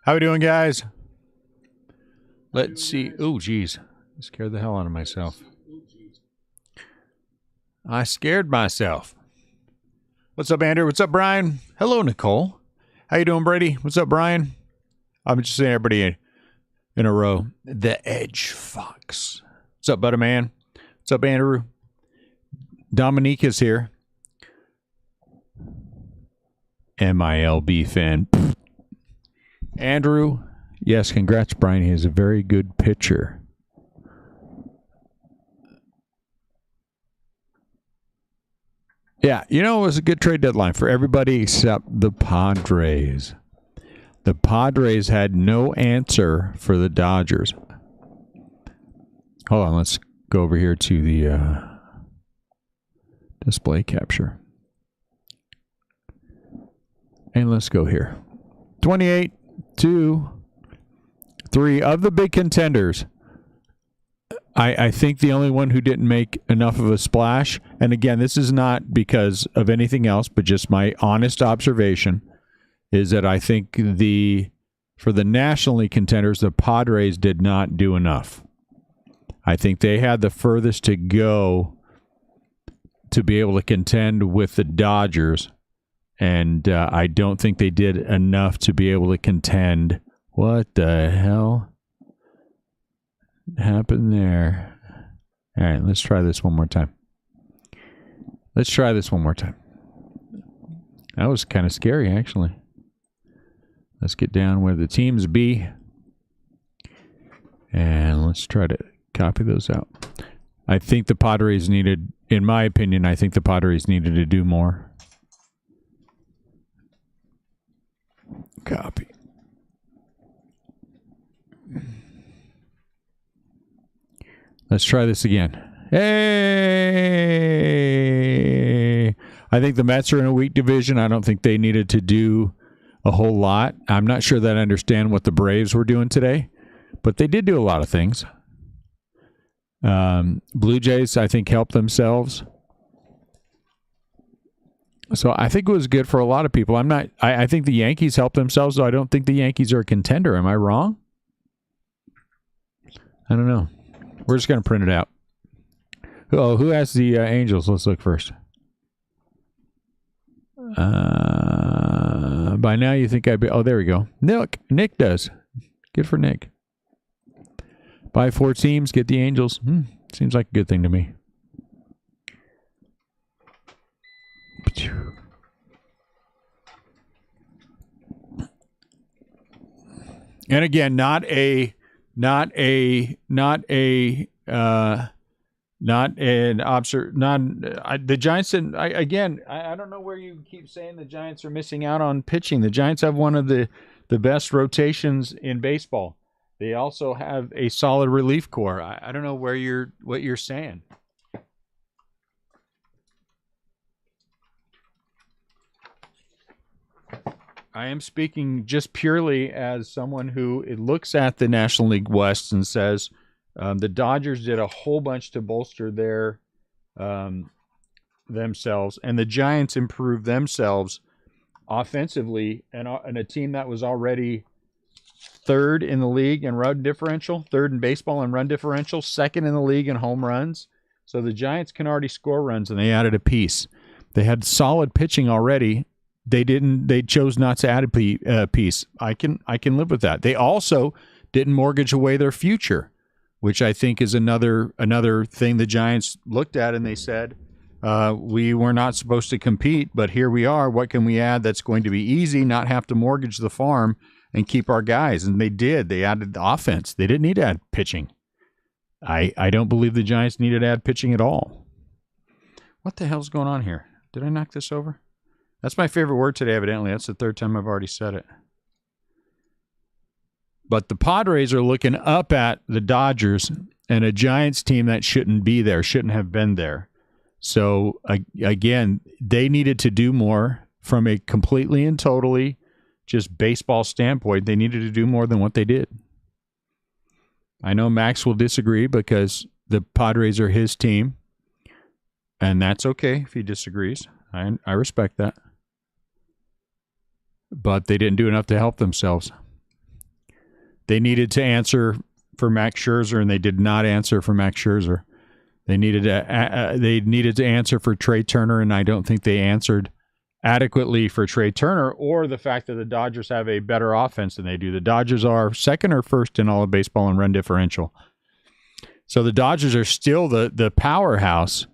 How we doing, guys? Let's see. Oh, geez. I scared the hell out of myself. I scared myself. What's up, Andrew? What's up, Brian? Hello, Nicole. How you doing, Brady? What's up, Brian? I'm just saying everybody in a row. The Edge Fox. What's up, Butter Man? What's up, Andrew? Dominique is here. MILB fan. Andrew. Yes, congrats, Brian. He is a very good pitcher. Yeah, it was a good trade deadline for everybody except the Padres. The Padres had no answer for the Dodgers. Hold on, let's go over here to the display capture. And let's go here. 28-3 of the big contenders. I think the only one who didn't make enough of a splash, and again, this is not because of anything else, but just my honest observation, is that I think for the National League contenders, the Padres did not do enough. I think they had the furthest to go to be able to contend with the Dodgers, and I don't think they did enough to be able to contend. What the hell happened there? All right, let's try this one more time. That was kind of scary, actually. Let's get down where the teams be. And let's try to copy those out. I think the Padres needed, in my opinion, to do more. Copy. Let's try this again. Hey! I think the Mets are in a weak division. I don't think they needed to do a whole lot. I'm not sure that I understand what the Braves were doing today, but they did do a lot of things. Blue Jays, I think, helped themselves. So I think it was good for a lot of people. I think the Yankees helped themselves, though I don't think the Yankees are a contender. Am I wrong? I don't know. We're just going to print it out. Oh, who has the Angels? Let's look first. By now you think I'd be... Oh, there we go. Nick does. Good for Nick. Buy 4 teams, get the Angels. Seems like a good thing to me. And again, the Giants didn't. I don't know where you keep saying the Giants are missing out on pitching. The Giants have one of the best rotations in baseball. They also have a solid relief corps. I don't know what you're saying. I am speaking just purely as someone who looks at the National League West and says the Dodgers did a whole bunch to bolster their themselves, and the Giants improved themselves offensively, and a team that was already third in the league in run differential, third in baseball in run differential, second in the league in home runs. So the Giants can already score runs, and they added a piece. They had solid pitching already. They chose not to add a piece. I can live with that. They also didn't mortgage away their future, which I think is another thing the Giants looked at and they said, we were not supposed to compete, but here we are. What can we add that's going to be easy, not have to mortgage the farm and keep our guys? And they did. They added the offense. They didn't need to add pitching. I don't believe the Giants needed to add pitching at all. What the hell's going on here? Did I knock this over? That's my favorite word today, evidently. That's the third time I've already said it. But the Padres are looking up at the Dodgers and a Giants team that shouldn't be there, shouldn't have been there. So, again, they needed to do more from a completely and totally just baseball standpoint. They needed to do more than what they did. I know Max will disagree because the Padres are his team, and that's okay if he disagrees. I respect that. But they didn't do enough to help themselves. They needed to answer for Max Scherzer, and they did not answer for Max Scherzer. They needed to answer for Trey Turner, and I don't think they answered adequately for Trey Turner, or the fact that the Dodgers have a better offense than they do. The Dodgers are second or first in all of baseball in run differential. So the Dodgers are still the powerhouse.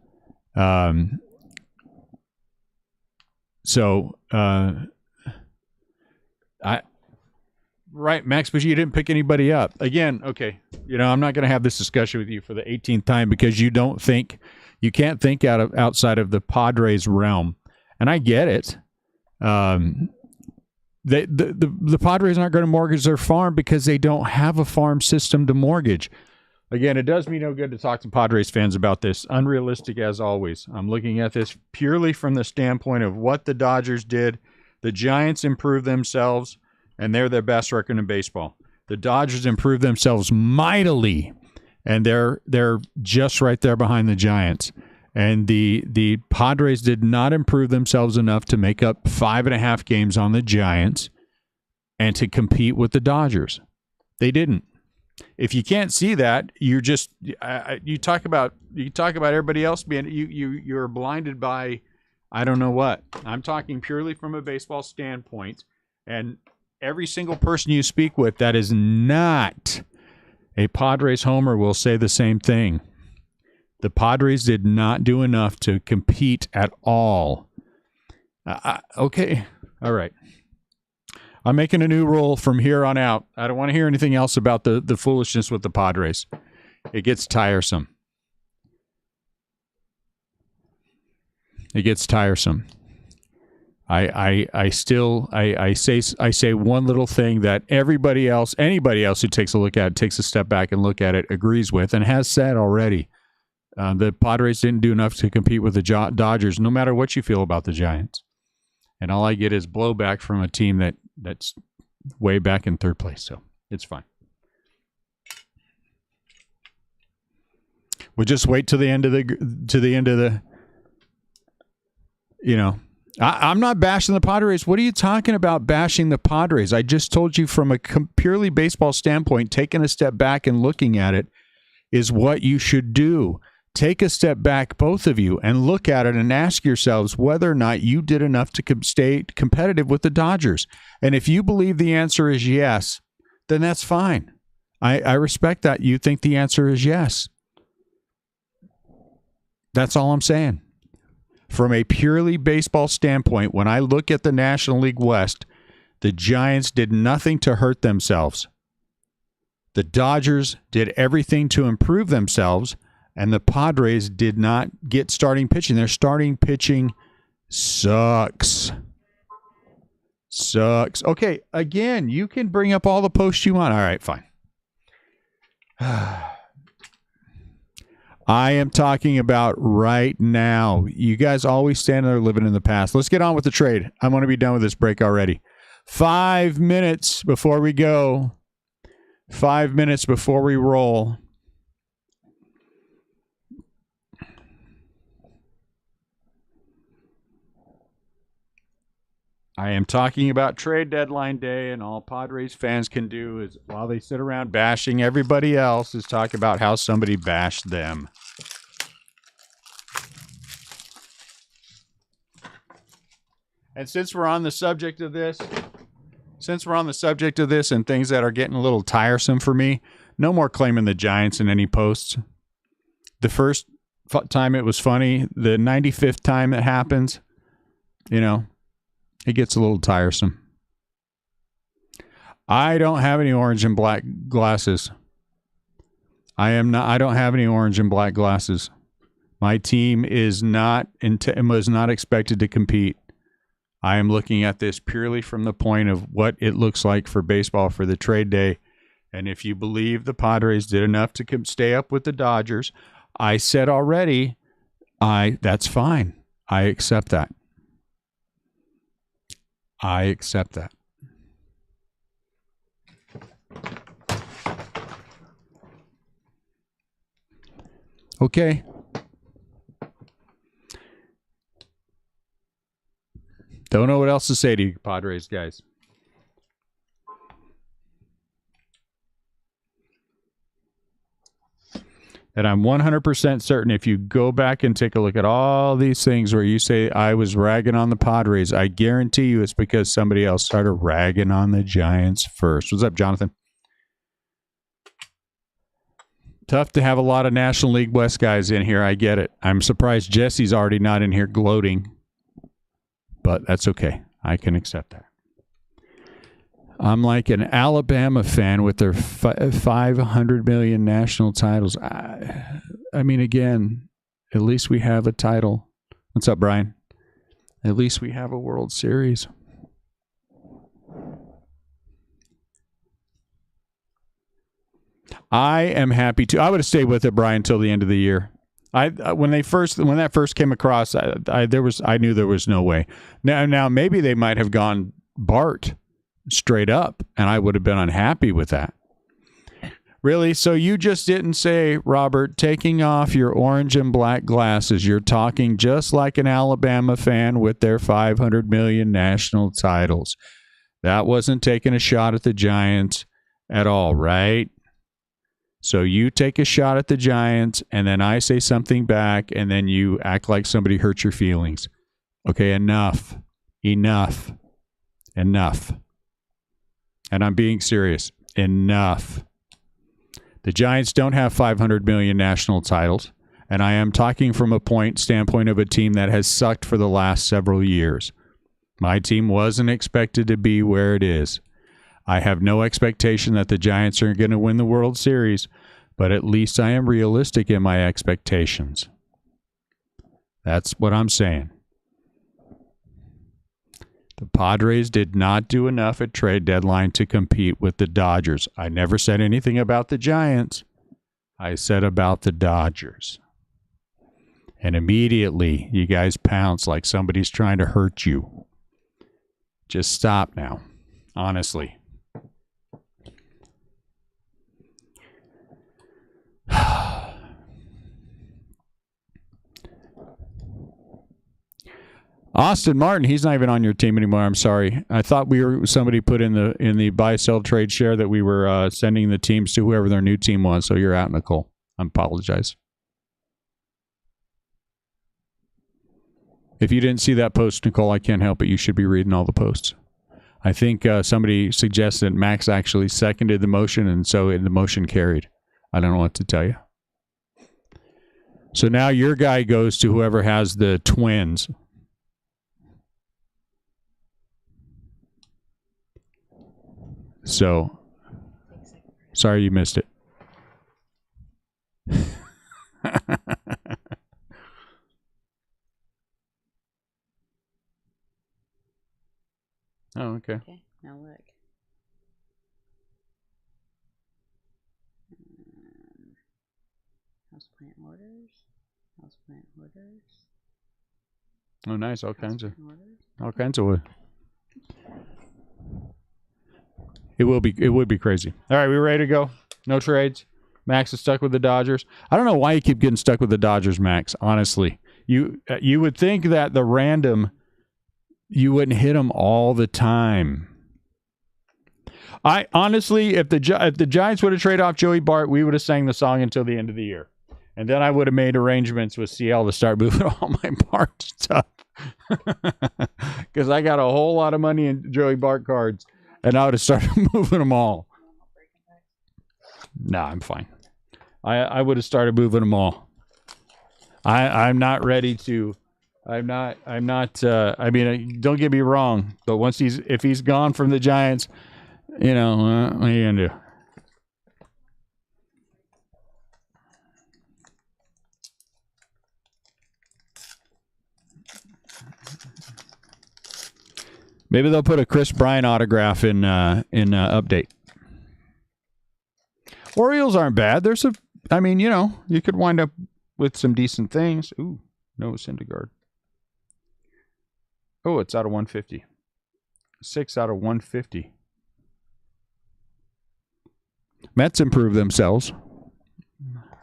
Right, Max, but you didn't pick anybody up. Again, okay, I'm not going to have this discussion with you for the 18th time because you can't think outside of the Padres realm. And I get it. The Padres aren't going to mortgage their farm because they don't have a farm system to mortgage. Again, it does me no good to talk to Padres fans about this. Unrealistic as always. I'm looking at this purely from the standpoint of what the Dodgers did. The Giants improved themselves, and they're their best record in baseball. The Dodgers improved themselves mightily, and they're just right there behind the Giants. And the Padres did not improve themselves enough to make up 5.5 games on the Giants and to compete with the Dodgers. They didn't. If you can't see that, you're just you talk about everybody else being you're blinded by I don't know what. I'm talking purely from a baseball standpoint, and every single person you speak with that is not a Padres homer will say the same thing. The Padres did not do enough to compete at all. Okay. All right. I'm making a new rule from here on out. I don't want to hear anything else about the foolishness with the Padres. It gets tiresome. It gets tiresome. I say one little thing that anybody else who takes a step back and look at it agrees with and has said already. The Padres didn't do enough to compete with the Dodgers, no matter what you feel about the Giants. And all I get is blowback from a team that's way back in third place. So it's fine. We'll just wait till the end of the. I'm not bashing the Padres. What are you talking about bashing the Padres? I just told you from a purely baseball standpoint, taking a step back and looking at it is what you should do. Take a step back, both of you, and look at it and ask yourselves whether or not you did enough to stay competitive with the Dodgers. And if you believe the answer is yes, then that's fine. I respect that you think the answer is yes. That's all I'm saying. From a purely baseball standpoint, when I look at the National League West, the Giants did nothing to hurt themselves. The Dodgers did everything to improve themselves, and the Padres did not get starting pitching. Their starting pitching sucks. Sucks. Okay, again, you can bring up all the posts you want. All right, fine. I am talking about right now. You guys always stand there living in the past. Let's get on with the trade. I want to be done with this break already. 5 minutes before we go. 5 minutes before we roll. I am talking about trade deadline day, and all Padres fans can do is, while they sit around bashing everybody else, is talk about how somebody bashed them. And since we're on the subject of this, and things that are getting a little tiresome for me, no more claiming the Giants in any posts. The first time it was funny. The 95th time it happens, it gets a little tiresome. I don't have any orange and black glasses. I don't have any orange and black glasses. My team was not expected to compete. I am looking at this purely from the point of what it looks like for baseball for the trade day. And if you believe the Padres did enough to stay up with the Dodgers, I said already, that's fine. I accept that. I accept that. Okay. Don't know what else to say to you, Padres guys. And I'm 100% certain if you go back and take a look at all these things where you say I was ragging on the Padres, I guarantee you it's because somebody else started ragging on the Giants first. What's up, Jonathan? Tough to have a lot of National League West guys in here. I get it. I'm surprised Jesse's already not in here gloating, but that's okay. I can accept that. I'm like an Alabama fan with their 500 million national titles. I mean, again, at least we have a title. What's up, Brian? At least we have a World Series. I am happy to. I would have stayed with it, Brian, until the end of the year. When that first came across, I knew there was no way. Now maybe they might have gone Bart straight up, and I would have been unhappy with that. Really? So you just didn't say, Robert, taking off your orange and black glasses, you're talking just like an Alabama fan with their 500 million national titles. That wasn't taking a shot at the Giants at all, right? So you take a shot at the Giants, and then I say something back, and then you act like somebody hurt your feelings. Okay, enough. And I'm being serious. Enough. The Giants don't have 500 million national titles, and I am talking from a standpoint of a team that has sucked for the last several years. My team wasn't expected to be where it is. I have no expectation that the Giants are going to win the World Series, but at least I am realistic in my expectations. That's what I'm saying. The Padres did not do enough at trade deadline to compete with the Dodgers. I never said anything about the Giants. I said about the Dodgers. And immediately, you guys pounce like somebody's trying to hurt you. Just stop now. Honestly. Austin Martin, he's not even on your team anymore. I'm sorry. I thought somebody put in the buy sell trade share that we were sending the teams to whoever their new team was. So you're out, Nicole. I apologize. If you didn't see that post, Nicole, I can't help it. You should be reading all the posts. I think somebody suggested Max actually seconded the motion, and so the motion carried. I don't know what to tell you. So now your guy goes to whoever has the Twins. So, sorry you missed it. Oh, okay. Okay, now look. Houseplant orders. Houseplant orders. Oh, nice. All kinds of wood. It would be crazy. All right, we ready to go? No trades. Max is stuck with the Dodgers. I don't know why you keep getting stuck with the Dodgers, Max. Honestly, you would think that the random, you wouldn't hit them all the time. I honestly, if the Giants would have traded off Joey Bart, we would have sang the song until the end of the year, and then I would have made arrangements with CL to start moving all my Bart stuff because I got a whole lot of money in Joey Bart cards. And I would have started moving them all. No, I'm fine. I would have started moving them all. I'm not ready to. I mean, don't get me wrong. But if he's gone from the Giants, what are you gonna do? Maybe they'll put a Chris Bryant autograph in update. Orioles aren't bad. You could wind up with some decent things. Ooh, no Syndergaard. Oh, it's out of 150. 6 out of 150. Mets improved themselves.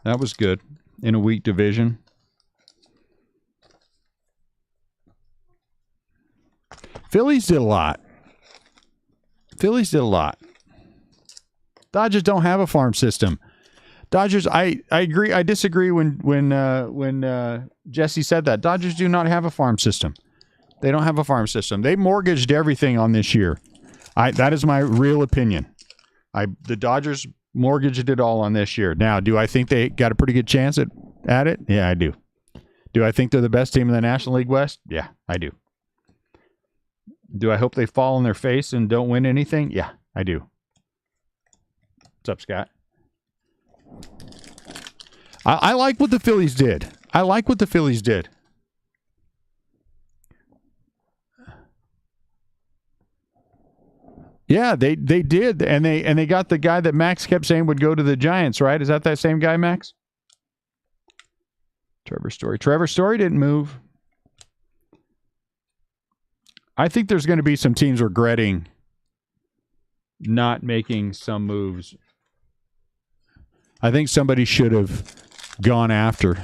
That was good in a weak division. Phillies did a lot. Dodgers don't have a farm system. Dodgers. I agree. I disagree when Jesse said that. Dodgers do not have a farm system. They don't have a farm system. They mortgaged everything on this year. That is my real opinion. The Dodgers mortgaged it all on this year. Now, do I think they got a pretty good chance at it? Yeah, I do. Do I think they're the best team in the National League West? Yeah, I do. Do I hope they fall on their face and don't win anything? Yeah, I do. What's up, Scott? I like what the Phillies did. Yeah, they did, and they got the guy that Max kept saying would go to the Giants, right? Is that same guy, Max? Trevor Story didn't move. I think there's going to be some teams regretting not making some moves. I think somebody should have gone after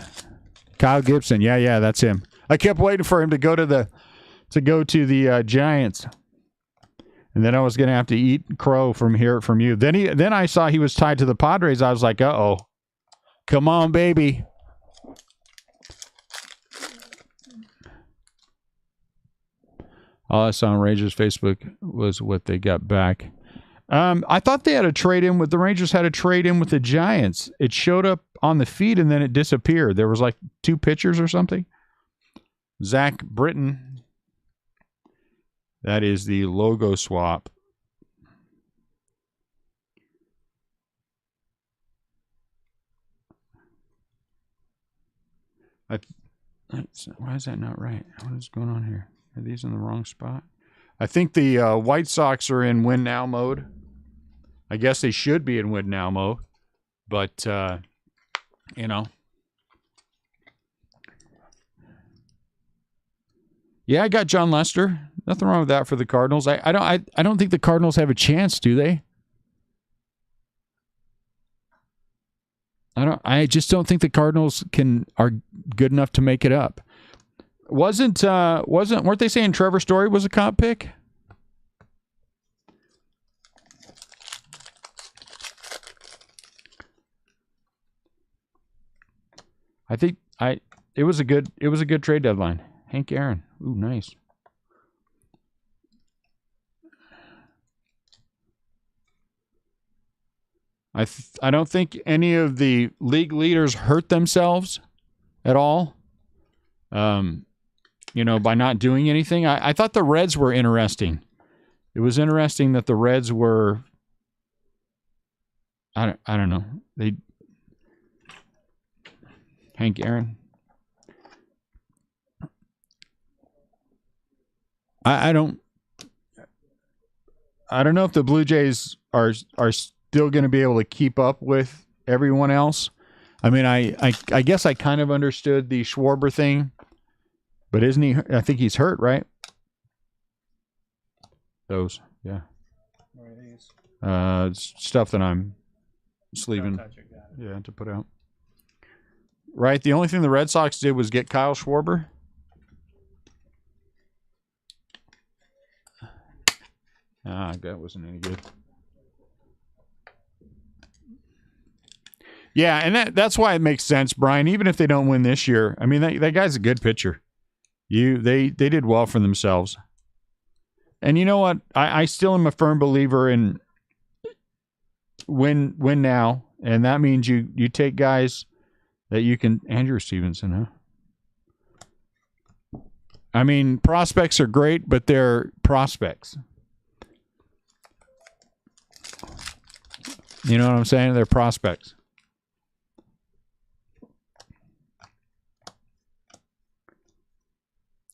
Kyle Gibson. Yeah, that's him. I kept waiting for him to go to the Giants. And then I was going to have to eat crow from you. Then I saw he was tied to the Padres. I was like, uh-oh. Come on, baby. All I saw on Rangers Facebook was what they got back. I thought they had a trade-in with the Rangers had a trade-in with the Giants. It showed up on the feed and then it disappeared. There was like 2 pitchers or something. Zach Britton. That is the logo swap. Why is that not right? What is going on here? Are these in the wrong spot? I think the White Sox are in win now mode. I guess they should be in win now mode. But, you know. Yeah, I got John Lester. Nothing wrong with that for the Cardinals. I don't think the Cardinals have a chance, do they? I just don't think the Cardinals are good enough to make it up. Weren't they saying Trevor Story was a comp pick? I think it was a good trade deadline. Hank Aaron. Ooh, nice. I don't think any of the league leaders hurt themselves at all. By not doing anything. I thought the Reds were interesting. It was interesting that the Reds were. I don't know. Hank Aaron. I don't know if the Blue Jays are still going to be able to keep up with everyone else. I mean, I guess I kind of understood the Schwarber thing, but isn't he? I think he's hurt, right? Those, yeah. Stuff that I'm sleeving, to put out. Right. The only thing the Red Sox did was get Kyle Schwarber. That wasn't any good. Yeah, and that's why it makes sense, Brian. Even if they don't win this year, I mean that guy's a good pitcher. They did well for themselves. And you know what? I still am a firm believer in win now, and that means you take guys that you can. Andrew Stevenson, huh? I mean, prospects are great, but they're prospects. You know what I'm saying? They're prospects.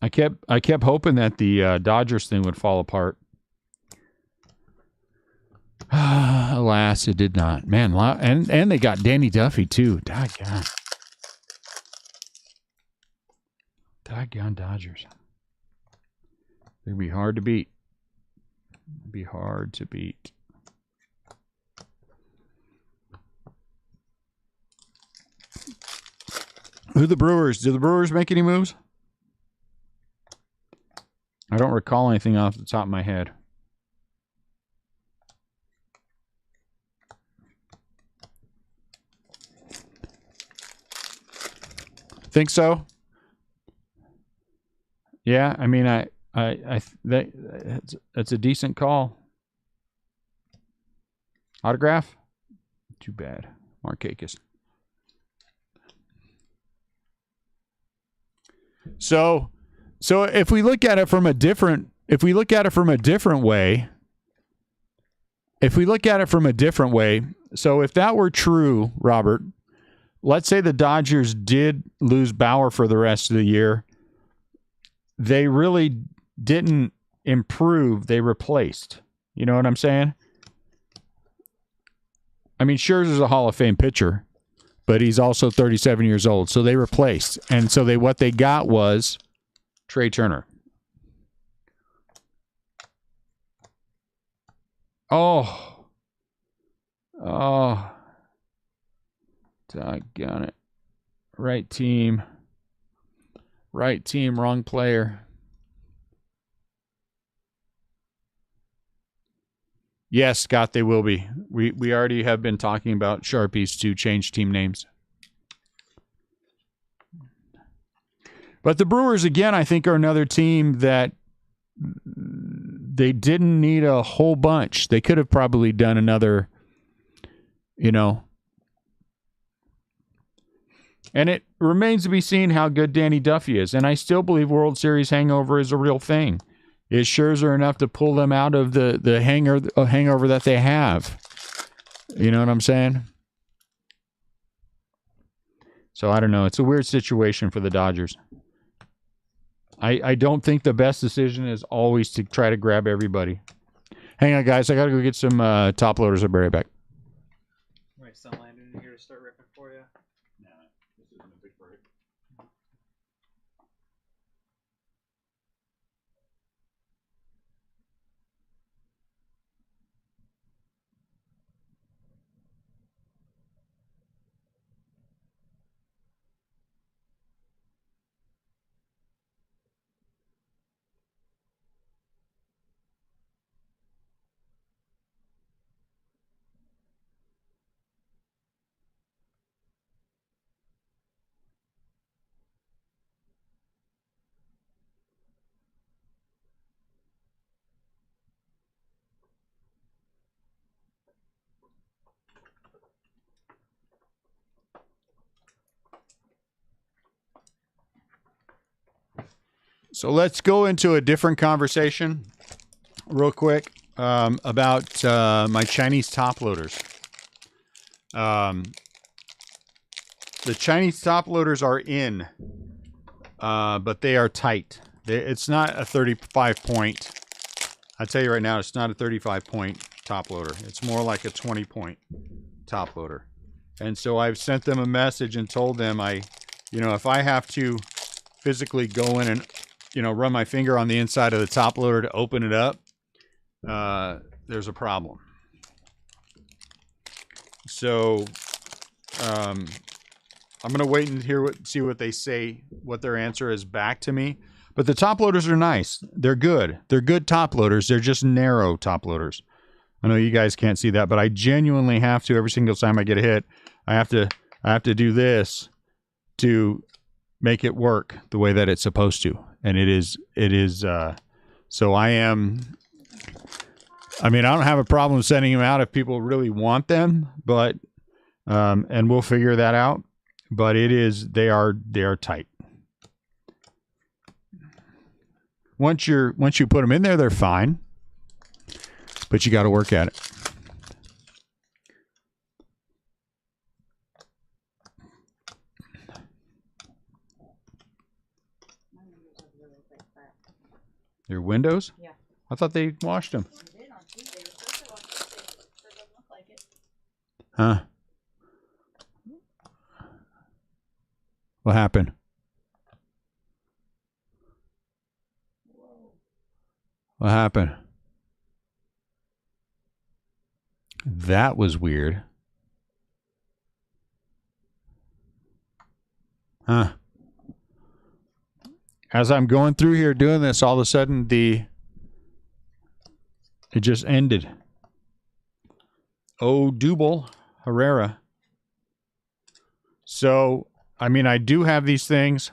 I kept hoping that the Dodgers thing would fall apart. Alas, it did not. Man, and they got Danny Duffy too. Doggone Dodgers. It'd be hard to beat. Who are the Brewers? Do the Brewers make any moves? I don't recall anything off the top of my head. Think so? Yeah, I mean, that's a decent call. Autograph? Too bad. Markakis. So if we look at it from a different way, so if that were true, Robert, let's say the Dodgers did lose Bauer for the rest of the year. They really didn't improve. They replaced. You know what I'm saying? I mean, Scherzer's a Hall of Fame pitcher, but he's also 37 years old. So they replaced. And so what they got was Trey Turner. Oh, doggone it. Right team, wrong player. Yes, Scott, they will be. We already have been talking about Sharpies to change team names. But the Brewers, again, I think are another team that they didn't need a whole bunch. They could have probably done another, And it remains to be seen how good Danny Duffy is. And I still believe World Series hangover is a real thing. Is Scherzer enough to pull them out of the hangover that they have? You know what I'm saying? So I don't know. It's a weird situation for the Dodgers. I don't think the best decision is always to try to grab everybody. Hang on, guys. I got to go get some top loaders. I'll be right back. Wait, some landing in here to start ripping for you? No, this isn't a big break. So let's go into a different conversation real quick about my Chinese top loaders. The Chinese top loaders are in, but they are tight. It's not a 35 point. I tell you right now, it's not a 35 point top loader. It's more like a 20 point top loader. And so I've sent them a message and told them if I have to physically go in and run my finger on the inside of the top loader to open it up, there's a problem. So I'm going to wait and see what they say, what their answer is back to me. But the top loaders are nice. They're good. They're good top loaders. They're just narrow top loaders. I know you guys can't see that, but I genuinely have to, every single time I get a hit, I have to do this to make it work the way that it's supposed to. And it is, so I don't have a problem sending them out if people really want them, but, and we'll figure that out, but they are tight. Once you put them in there, they're fine, but you got to work at it. Your windows? Yeah. I thought they washed them. They did on Tuesday. They were supposed to wash Tuesday, but it sure doesn't look like it. Huh? What happened? Whoa. What happened? That was weird. Huh? As I'm going through here doing this, all of a sudden it just ended. Oh, Double Herrera. So I mean, I do have these things.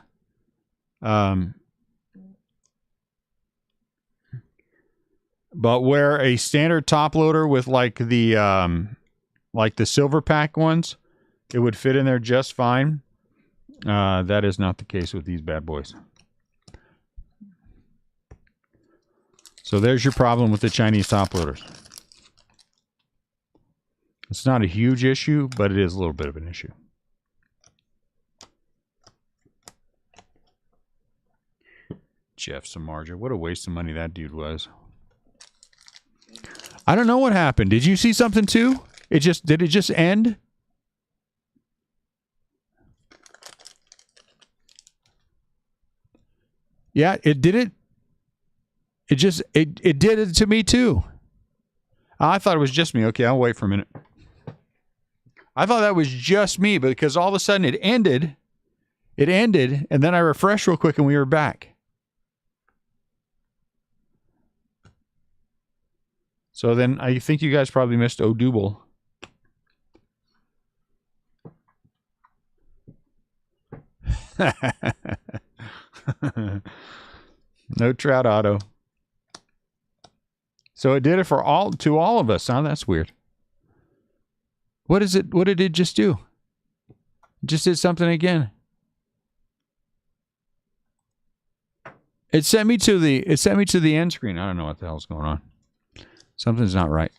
But where a standard top loader with like the silver pack ones, it would fit in there just fine. That is not the case with these bad boys. So there's your problem with the Chinese top loaders. It's not a huge issue, but it is a little bit of an issue. Jeff Samardzija, what a waste of money that dude was. I don't know what happened. Did you see something too? Did it just end? Yeah, it did it. It did it to me too. I thought it was just me. Okay, I'll wait for a minute. I thought that was just me, but because all of a sudden it ended, and then I refreshed real quick and we were back. So then I think you guys probably missed Odubel. No Trout auto. So it did it for all of us. Huh? That's weird. What is it? What did it just do? It just did something again. It sent me to the end screen. I don't know what the hell's going on. Something's not right.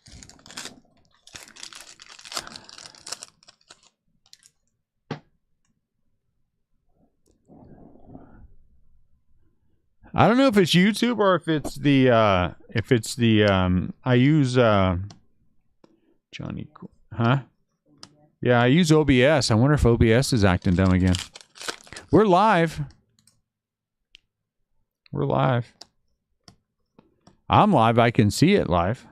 I don't know if it's YouTube or if it's the I use Johnny, huh? Yeah, I use OBS. I wonder if OBS is acting dumb again. We're live. We're live. I'm live. I can see it live.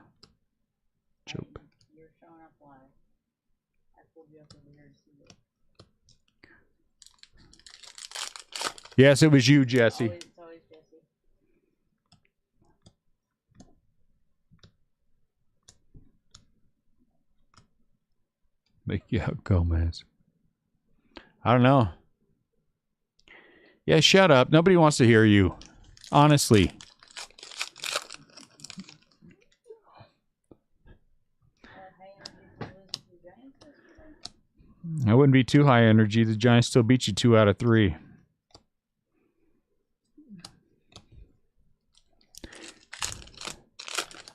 Joke. You're showing up live. I pulled you up over here to see it. Yes, it was you, Jesse. It's always Jesse. Miguel Gomez. I don't know. Yeah, shut up. Nobody wants to hear you. Honestly. I wouldn't be too high energy. The Giants still beat you 2 out of 3.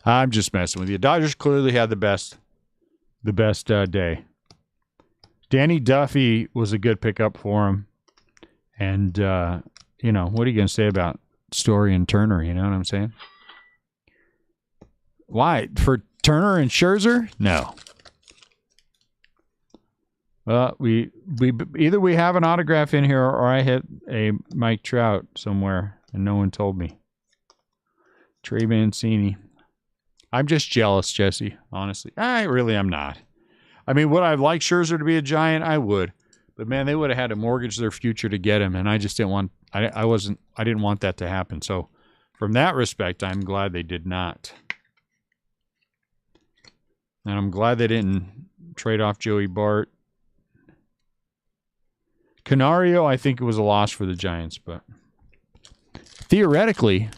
I'm just messing with you. Dodgers clearly had the best day. Danny Duffy was a good pickup for him. And, you know, what are you going to say about Story and Turner? You know what I'm saying? Why? For Turner and Scherzer? No. We either we have an autograph in here or I hit a Mike Trout somewhere and no one told me. Trey Mancini. I'm just jealous, Jesse, honestly. I really am not. I mean, would I like Scherzer to be a Giant? I would. But man, they would have had to mortgage their future to get him, and I just didn't want I didn't want that to happen. So from that respect, I'm glad they did not. And I'm glad they didn't trade off Joey Bart. Canario, I think it was a loss for the Giants, but theoretically,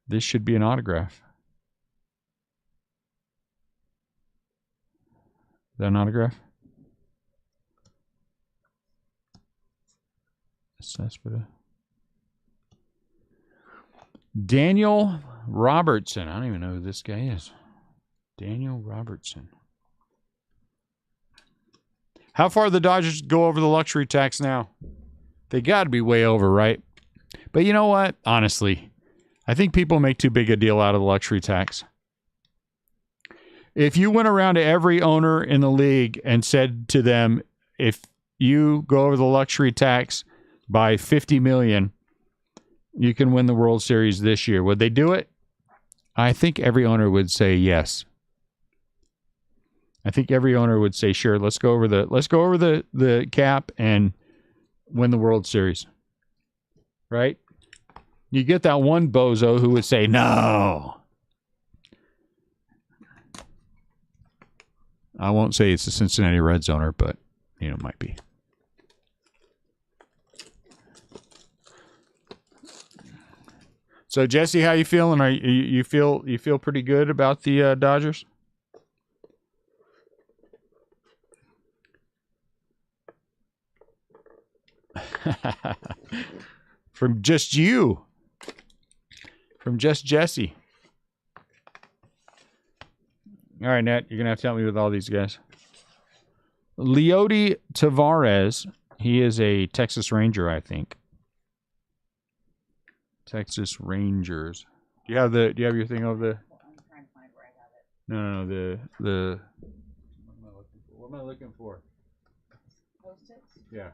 this should be an autograph. Is that an autograph? Cespedes. Daniel Robertson. I don't even know who this guy is. Daniel Robertson. How far the Dodgers go over the luxury tax now? They got to be way over, right? But you know what? Honestly, I think people make too big a deal out of the luxury tax. If you went around to every owner in the league and said to them, if you go over the luxury tax by $50 million, you can win the World Series this year, would they do it? I think every owner would say yes. I think every owner would say, sure, let's go over the cap and win the World Series. Right? You get that one bozo who would say no. I won't say it's a Cincinnati Red Zoner, but it might be. So Jesse, how you feeling? Are you feel pretty good about the Dodgers? From just you. From just Jesse. All right, Nat, you're going to have to help me with all these guys. Leody Tavares. He is a Texas Ranger, I think. Texas Rangers. Do you have your thing over the? I'm trying to find where I have it. No, the. What am I looking for? Post-its? Yeah.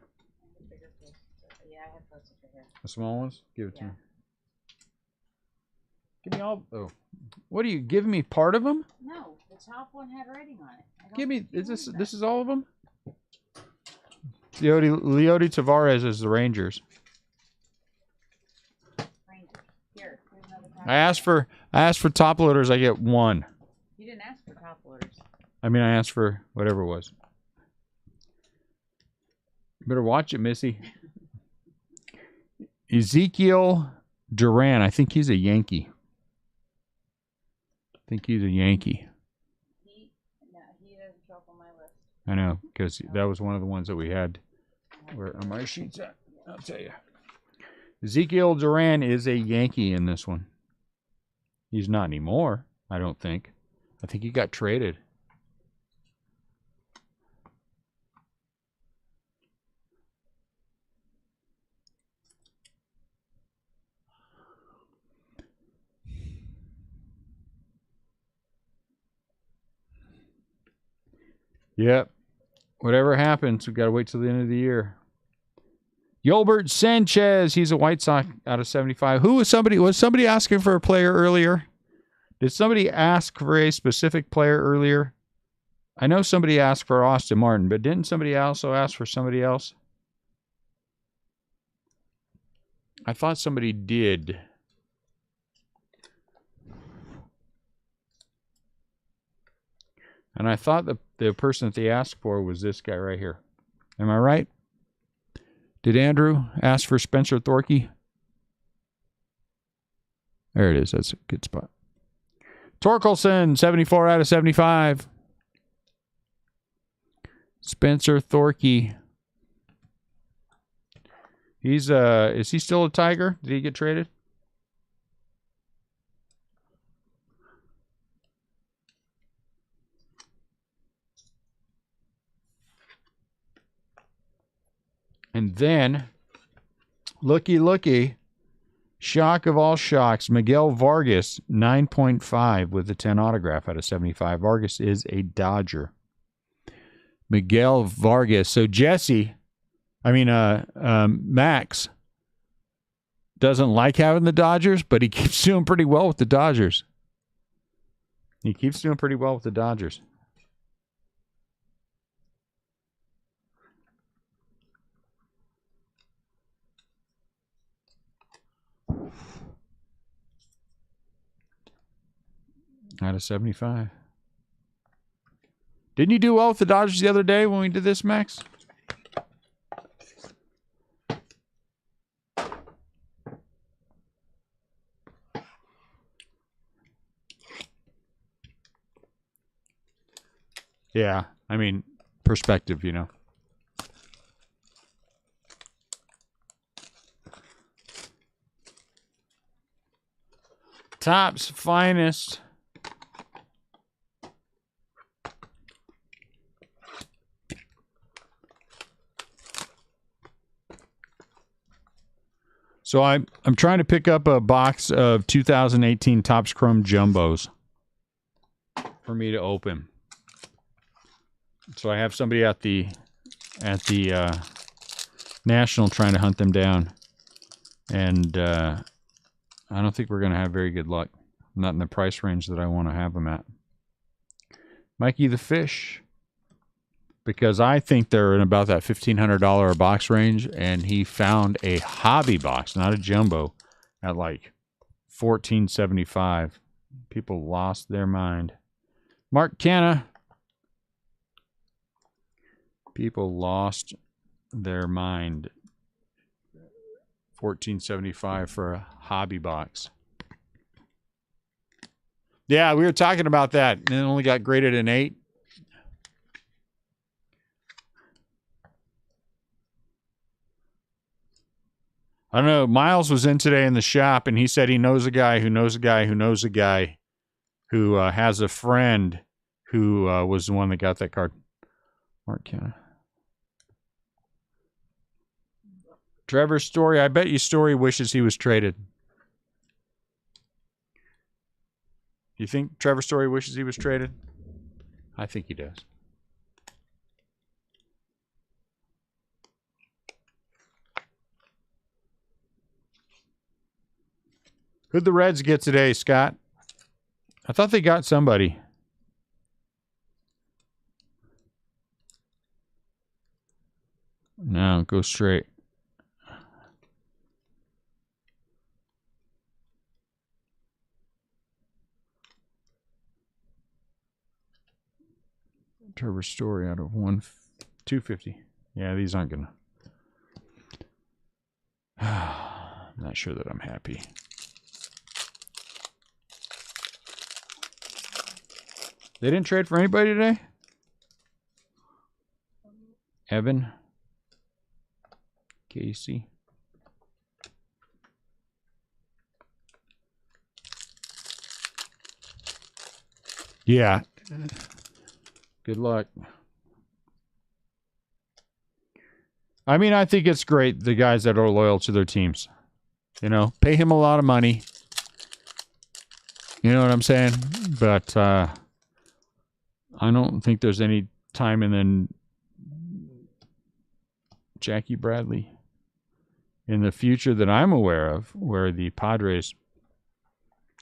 The bigger post-its. Yeah, I have post-its right here. The small ones? Give it to Yeah. me. Give me all. Oh, what are you giving me? Part of them? No, the top one had writing on it. Give me. Is this? This is all of them? Leody Tavares is the Rangers. Here, here's another top. I asked for top loaders. I get one. You didn't ask for top loaders. I mean, I asked for whatever it was. Better watch it, Missy. Ezekiel Duran. I think he's a Yankee. No, he doesn't show up on my list. I know, because that was one of the ones that we had. Where are my sheets at? I'll tell you. Ezekiel Duran is a Yankee in this one. He's not anymore, I don't think. I think he got traded. Yep. Whatever happens, we've got to wait till the end of the year. Yolbert Sanchez, he's a White Sox out of 75. Was somebody asking for a player earlier? Did somebody ask for a specific player earlier? I know somebody asked for Austin Martin, but didn't somebody also ask for somebody else? I thought somebody did. And I thought the person that they asked for was this guy right here. Am I right? Did Andrew ask for Spencer Thorkey? There it is. That's a good spot. Torkelson, 74 out of 75. Spencer Thorkey. Is he still a Tiger? Did he get traded? And then, looky, shock of all shocks, Miguel Vargas, 9.5 with the 10 autograph out of 75. Vargas is a Dodger. Miguel Vargas. So Max doesn't like having the Dodgers, but he keeps doing pretty well with the Dodgers. Out of 75. Didn't you do well with the Dodgers the other day when we did this, Max? Yeah, I mean, perspective, you know. Topps finest. So I'm trying to pick up a box of 2018 Topps Chrome Jumbos for me to open. So I have somebody at the National trying to hunt them down, and I don't think we're going to have very good luck. Not in the price range that I want to have them at. Mikey the Fish, because I think they're in about that $1,500 a box range, and he found a hobby box, not a jumbo, at like $14.75. People lost their mind. Mark Canna, People lost their mind. $14.75 for a hobby box. Yeah, we were talking about that, and it only got graded an 8. I don't know. Miles was in today in the shop, and he said he knows a guy who knows a guy who knows a guy who has a friend who was the one that got that card. Mark Canna. Trevor Story. I bet you Story wishes he was traded. You think Trevor Story wishes he was traded? I think he does. Who'd the Reds get today, Scott? I thought they got somebody. No, go straight. Trevor Story out of 250. Yeah, these aren't gonna. I'm not sure that I'm happy. They didn't trade for anybody today? Evan? Casey? Yeah. Good luck. I mean, I think it's great, the guys that are loyal to their teams. You know, pay him a lot of money. You know what I'm saying? But, I don't think there's any time in the Jackie Bradley in the future that I'm aware of where the Padres,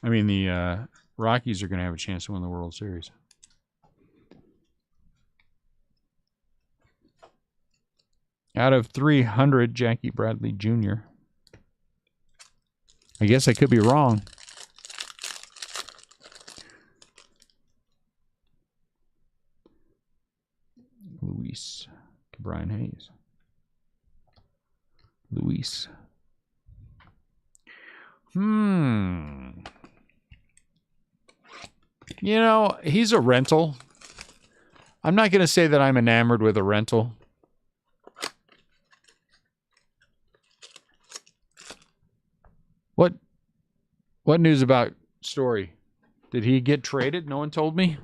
I mean the Rockies are going to have a chance to win the World Series. Out of 300, Jackie Bradley Jr. I guess I could be wrong. Luis. Brian Hayes. Luis. You know, he's a rental. I'm not going to say that I'm enamored with a rental. What news about Story? Did he get traded? No one told me.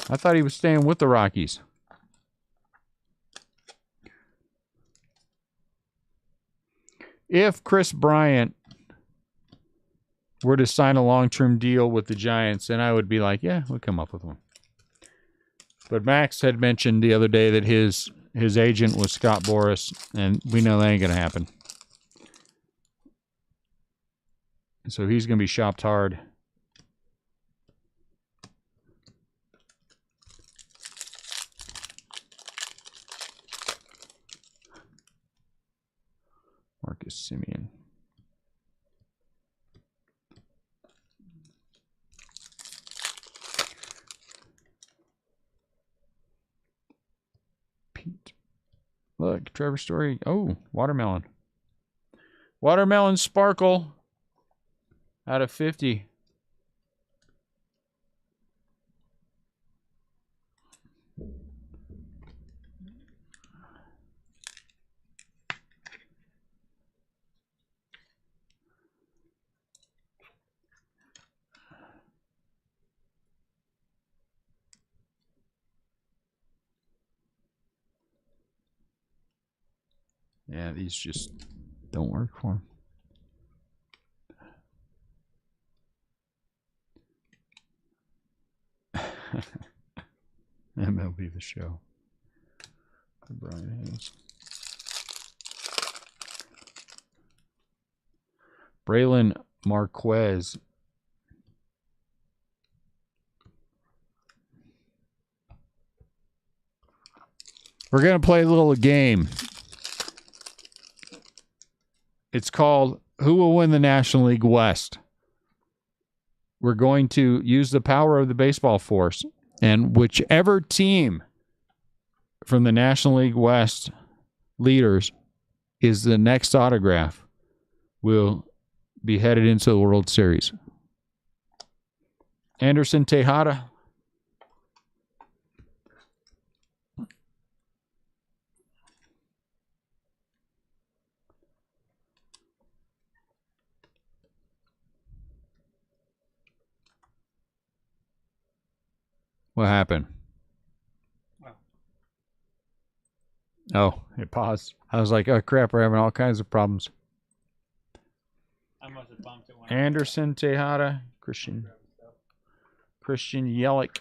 I thought he was staying with the Rockies. If Chris Bryant were to sign a long-term deal with the Giants, then I would be like, yeah, we'll come up with one. But Max had mentioned the other day that his agent was Scott Boras, and we know that ain't going to happen. So he's going to be shopped hard. Marcus Simeon. Pete. Look, Trevor Story. Oh, watermelon. Watermelon Sparkle out of 50. Yeah, these just don't work for him. MLB The Show. Brian Hayes. Braylon Marquez. We're going to play a little game. It's called Who Will Win the National League West? we're going to use the power of the baseball force, and whichever team from the National League West leaders is the next autograph will be headed into the World Series. Anderson Tejada. What happened? Oh, it paused. I was like, oh crap, we're having all kinds of problems. I must have bumped it when Anderson Tejada, Christian Yelich.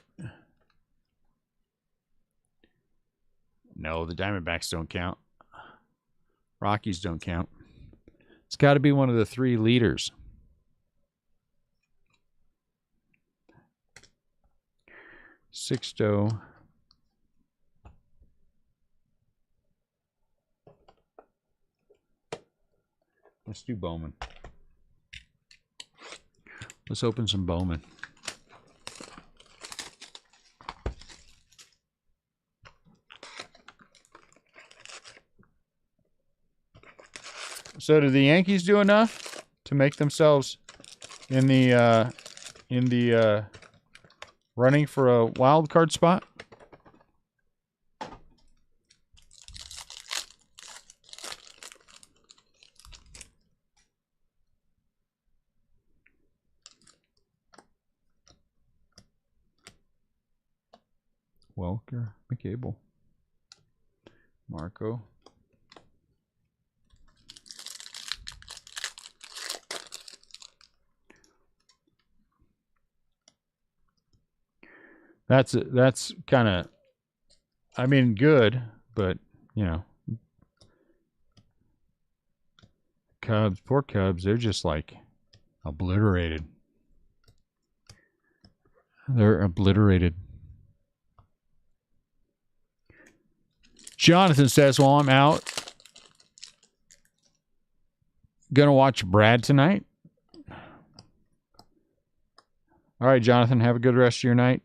No, the Diamondbacks don't count. Rockies don't count. It's got to be one of the three leaders. Sixto. Let's do Bowman. Let's open some Bowman. So did the Yankees do enough to make themselves in the running for a wild card spot? Welker, McCable, Marco. That's kind of, I mean, good, but you know, Cubs, poor Cubs, they're just like obliterated. They're obliterated. Jonathan says, well, I'm out. Gonna watch Brad tonight. All right, Jonathan, have a good rest of your night.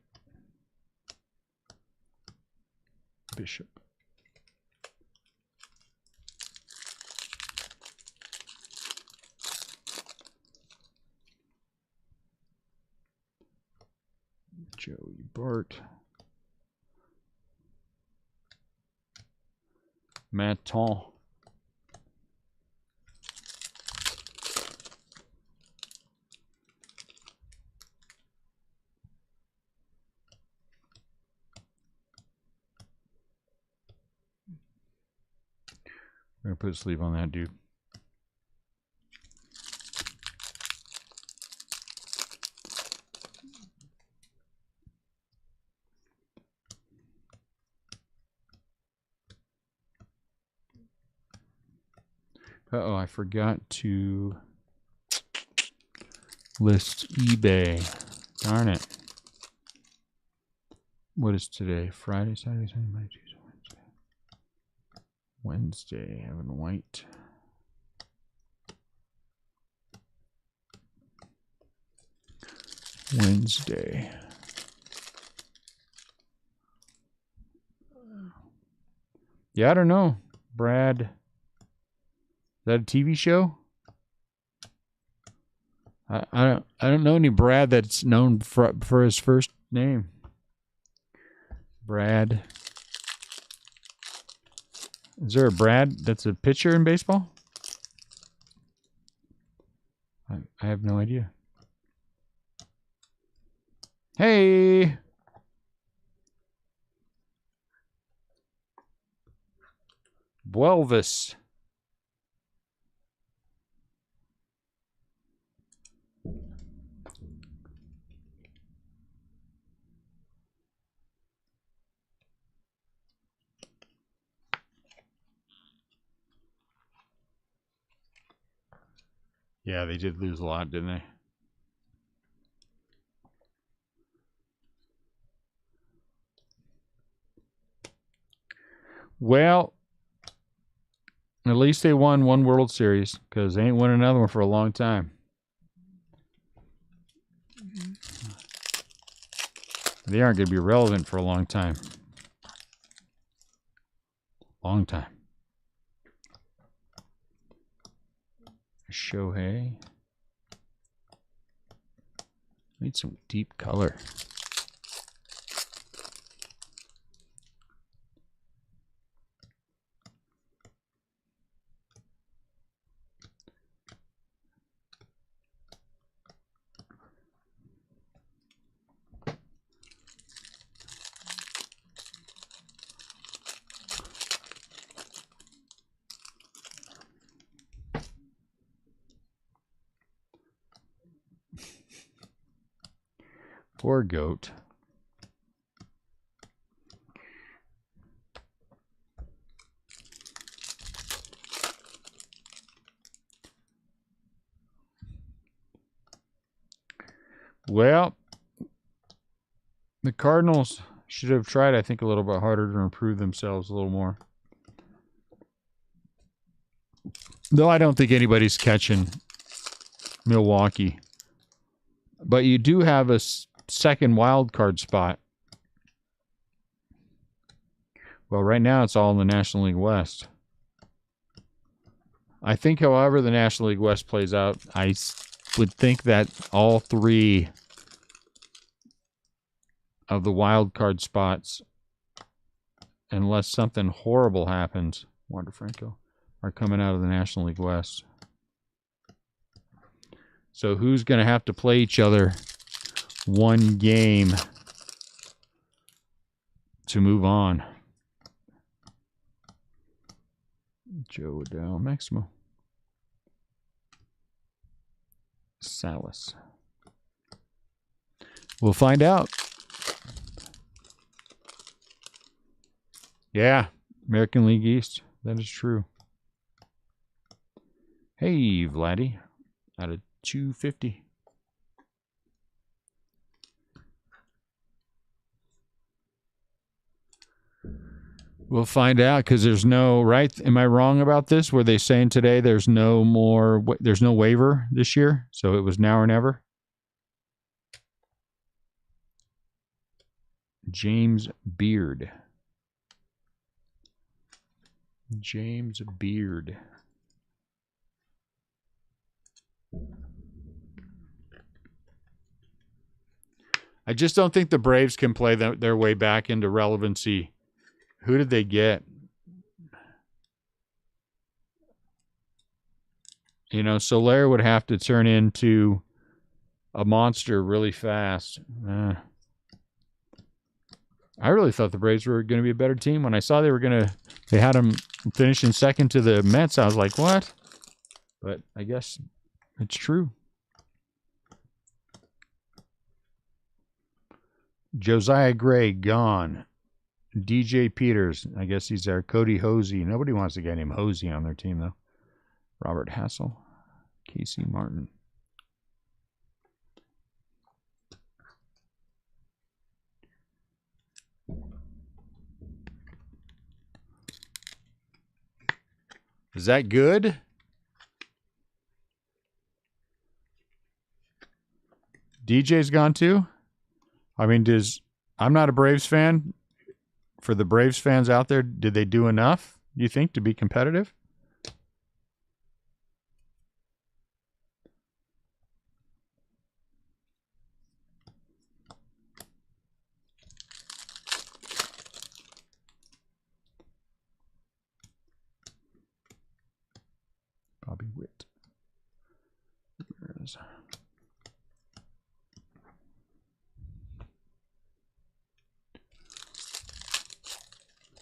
Bishop. Joey Bart. Maton. I'm going to put a sleeve on that dude. Uh-oh, I forgot to list eBay. Darn it. What is today? Friday, Saturday, Sunday, Monday, Tuesday, Wednesday. Having white. Wednesday. Yeah, I don't know. Brad. Is that a TV show? I don't know any Brad that's known for his first name. Brad. Is there a Brad that's a pitcher in baseball? I have no idea. Hey! Buelvis. Yeah, they did lose a lot, didn't they? Well, at least they won one World Series because they ain't won another one for a long time. Mm-hmm. They aren't going to be relevant for a long time. Long time. Shohei. Need some deep color. Poor goat. Well, the Cardinals should have tried, I think, a little bit harder to improve themselves a little more. Though I don't think anybody's catching Milwaukee. But you do have a second wild card spot. Well, right now it's all in the National League West. I think, however, the National League West plays out, I would think that all three of the wild card spots, unless something horrible happens, Wander Franco, are coming out of the National League West. So who's going to have to play each other one game to move on? Joe Adele, Maximo. Salas. We'll find out. Yeah, American League East. That is true. Hey, Vladdy. Out of 250. We'll find out because there's no, right? Am I wrong about this? Were they saying today there's no more, there's no waiver this year? So it was now or never? James Beard. James Beard. I just don't think the Braves can play their way back into relevancy. Who did they get? You know, Soler would have to turn into a monster really fast. I really thought the Braves were going to be a better team. When I saw they had them finishing second to the Mets, I was like, what? But I guess it's true. Josiah Gray, gone. DJ Peters, I guess he's there. Cody Hosey. Nobody wants a guy named Hosey on their team, though. Robert Hassel. Casey Martin. Is that good? DJ's gone too? I mean, I'm not a Braves fan. For the Braves fans out there, did they do enough, do you think, to be competitive? Bobby Witt. Where is...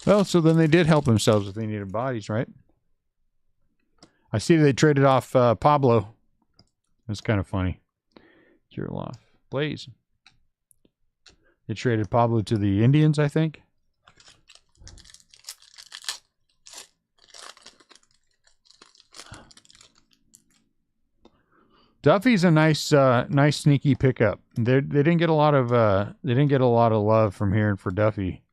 Well, so then they did help themselves if they needed bodies, right? I see they traded off Pablo. That's kind of funny. Kirilloff. Blaze. They traded Pablo to the Indians, I think. Duffy's a nice sneaky pickup. They didn't get a lot of love from hearing for Duffy.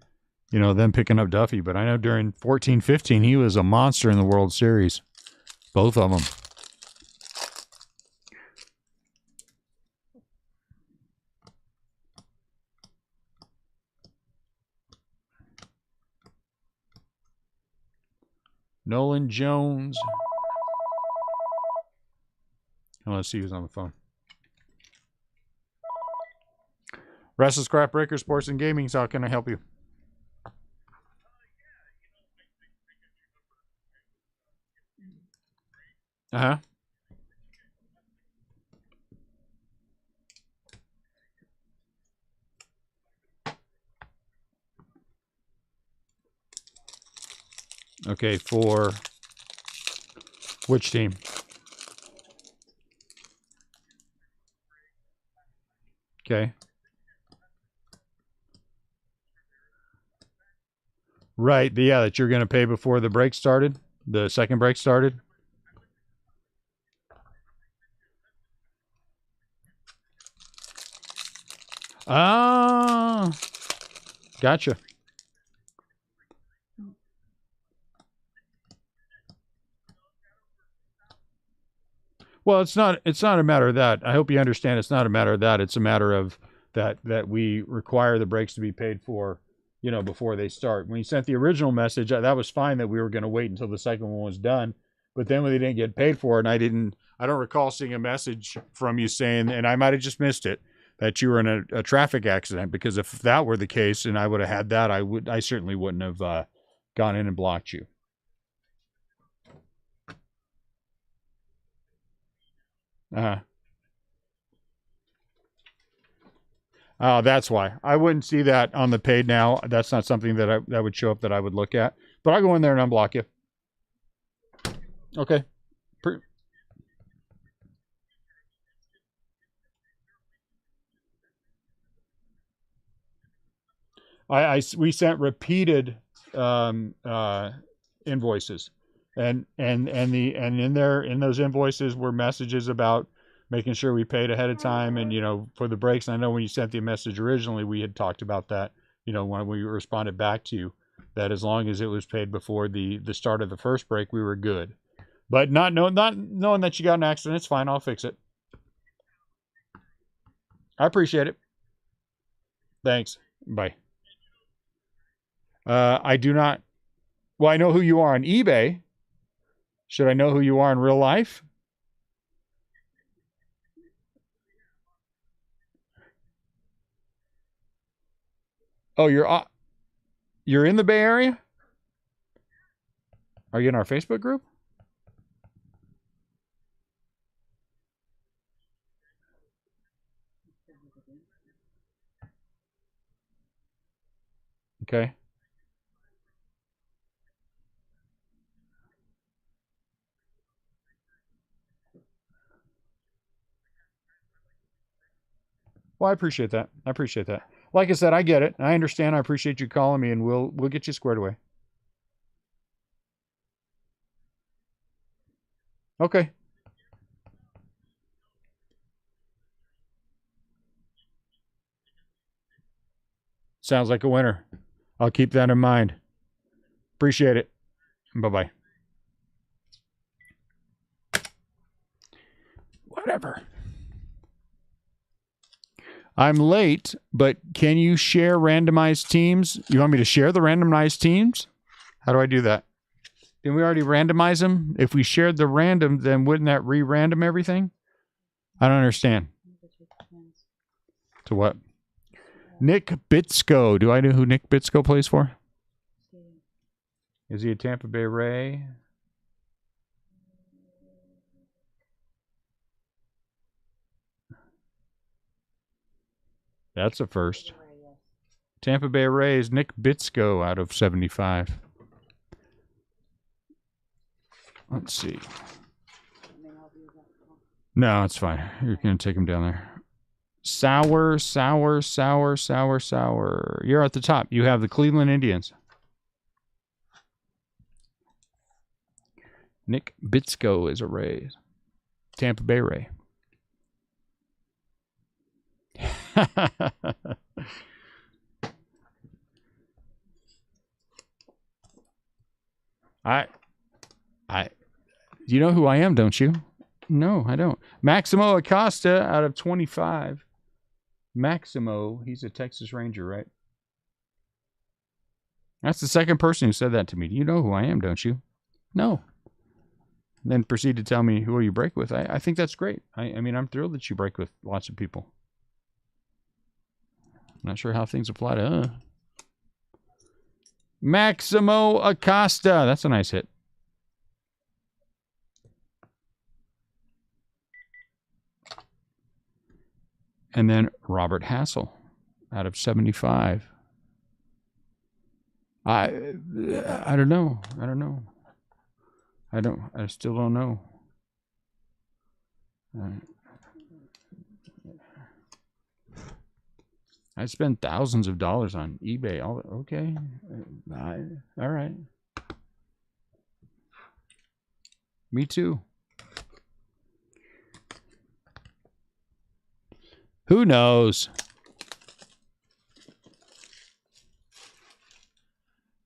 You know, them picking up Duffy, but I know during 14-15 he was a monster in the World Series. Both of them. Nolan Jones. Oh, let's see who's on the phone. Restless Craft Breaker Sports and Gaming. So how can I help you? Uh-huh. Okay, for which team? Okay. Right, yeah, that you're going to pay before the break started, the second break started. Ah, gotcha. Well, it's not a matter of that. I hope you understand it's not a matter of that. It's a matter of that we require the breaks to be paid for, before they start. When you sent the original message, that was fine that we were going to wait until the second one was done. But then when they didn't get paid for it, and I don't recall seeing a message from you saying, and I might have just missed it, that you were in a traffic accident, because if that were the case and I would have had that, I certainly wouldn't have gone in and blocked you. Uh-huh. Oh, that's why. I wouldn't see that on the paid now. That's not something that would show up that I would look at. But I'll go in there and unblock you. Okay. We sent repeated invoices, and in those invoices were messages about making sure we paid ahead of time, and for the breaks. And I know when you sent the message originally, we had talked about that. When we responded back to you, that as long as it was paid before the start of the first break, we were good. But not knowing that you got an accident, it's fine. I'll fix it. I appreciate it. Thanks. Bye. I do not. Well, I know who you are on eBay. Should I know who you are in real life? Oh, you're in the Bay Area? Are you in our Facebook group? Okay. Well, I appreciate that. Like I said, I get it. I understand. I appreciate you calling me, and we'll get you squared away. Okay. Sounds like a winner. I'll keep that in mind. Appreciate it. Bye-bye. Whatever. I'm late, but can you share randomized teams? You want me to share the randomized teams? How do I do that? Didn't we already randomize them? If we shared the random, then wouldn't that re-random everything? I don't understand. To what? Nick Bitsko. Do I know who Nick Bitsko plays for? Is he a Tampa Bay Ray? That's a first. Tampa Bay Rays, Nick Bitsko out of 75. Let's see. No, it's fine. You're going to take him down there. Sour. You're at the top. You have the Cleveland Indians. Nick Bitsko is a Ray. Tampa Bay Ray. You know who I am, don't you? No, I don't. Maximo Acosta out of 25. Maximo, he's a Texas Ranger, right? That's the second person who said that to me. You know who I am, don't you? No. And then proceed to tell me who you break with. I think that's great. I mean, I'm thrilled that you break with lots of people. Not sure how things apply to Maximo Acosta. That's a nice hit. And then Robert Hassel out of 75. I don't know. I still don't know. I spend thousands of dollars on eBay. Okay. All right. Me too. Who knows?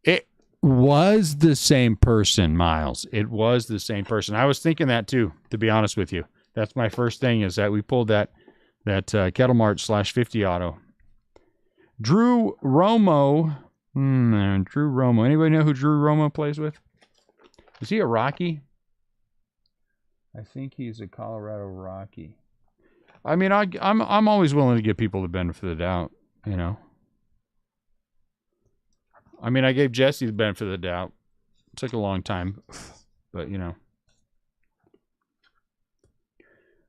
It was the same person, Miles. It was the same person. I was thinking that too, to be honest with you. That's my first thing, is that we pulled that Kettle Mart /50 auto. Drew Romo. Drew Romo. Anybody know who Drew Romo plays with? Is he a Rocky? I think he's a Colorado Rocky. I mean, I'm always willing to give people the benefit of the doubt, you know. I mean, I gave Jesse the benefit of the doubt. It took a long time, but you know.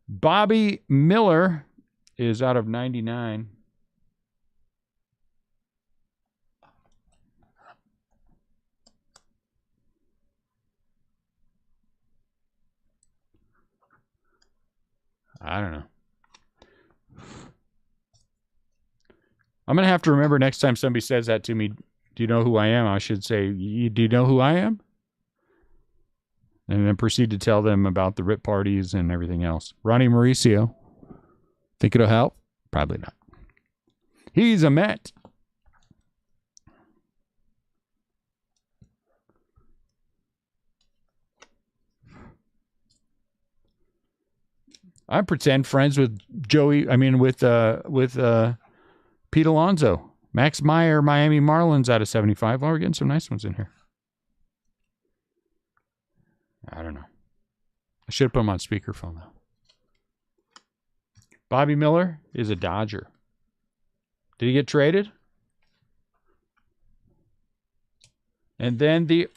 Bobby Miller is out of 99. I don't know. I'm going to have to remember next time somebody says that to me, do you know who I am? I should say, do you know who I am? And then proceed to tell them about the rip parties and everything else. Ronnie Mauricio. Think it'll help? Probably not. He's a Met. I pretend friends with Pete Alonso. Max Meyer, Miami Marlins out of 75. Well, we're getting some nice ones in here. I don't know. I should have put him on speakerphone, though. Bobby Miller is a Dodger. Did he get traded? And then the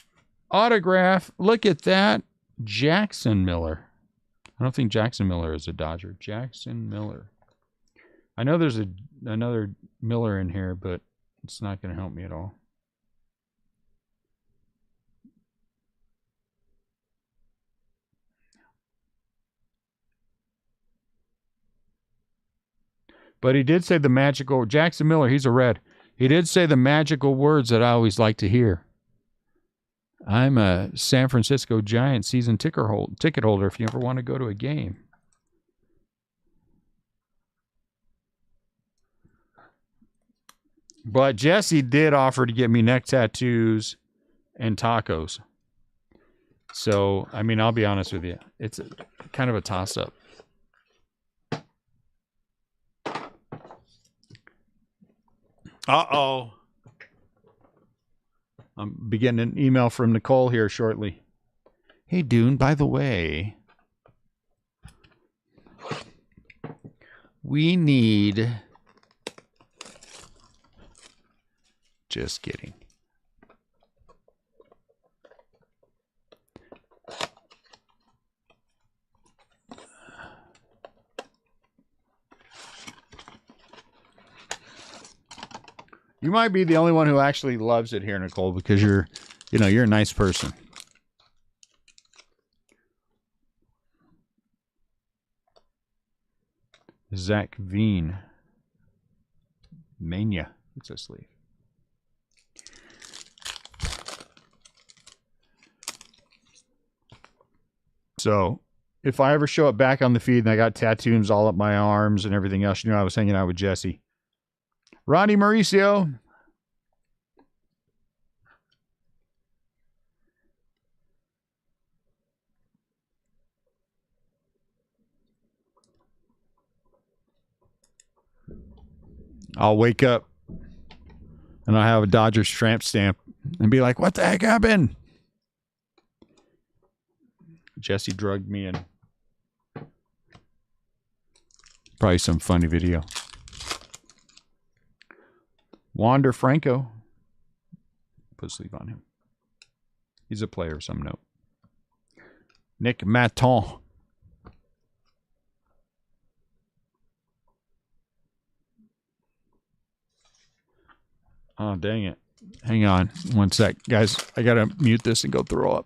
autograph. Look at that. Jackson Miller. I don't think Jackson Miller is a Dodger. Jackson Miller. I know there's another Miller in here, but it's not going to help me at all. But he did say the magical, Jackson Miller, he's a red. He did say the magical words that I always like to hear. I'm a San Francisco Giants season ticket holder if you ever want to go to a game. But Jesse did offer to get me neck tattoos and tacos. So, I mean, I'll be honest with you. It's kind of a toss-up. Uh-oh. I'm getting an email from Nicole here shortly. Hey, Dune, by the way, we need... Just kidding. You might be the only one who actually loves it here, Nicole, because you're a nice person. Zach Veen. Mania. It's a sleeve. So, if I ever show up back on the feed and I got tattoos all up my arms and everything else, you know I was hanging out with Jesse. Ronnie Mauricio. I'll wake up and I'll have a Dodgers tramp stamp and be like, what the heck happened? Jesse drugged me in. Probably some funny video. Wander Franco. Put sleep on him. He's a player of some note. Nick Maton. Oh, dang it. Hang on one sec. Guys, I got to mute this and go throw up.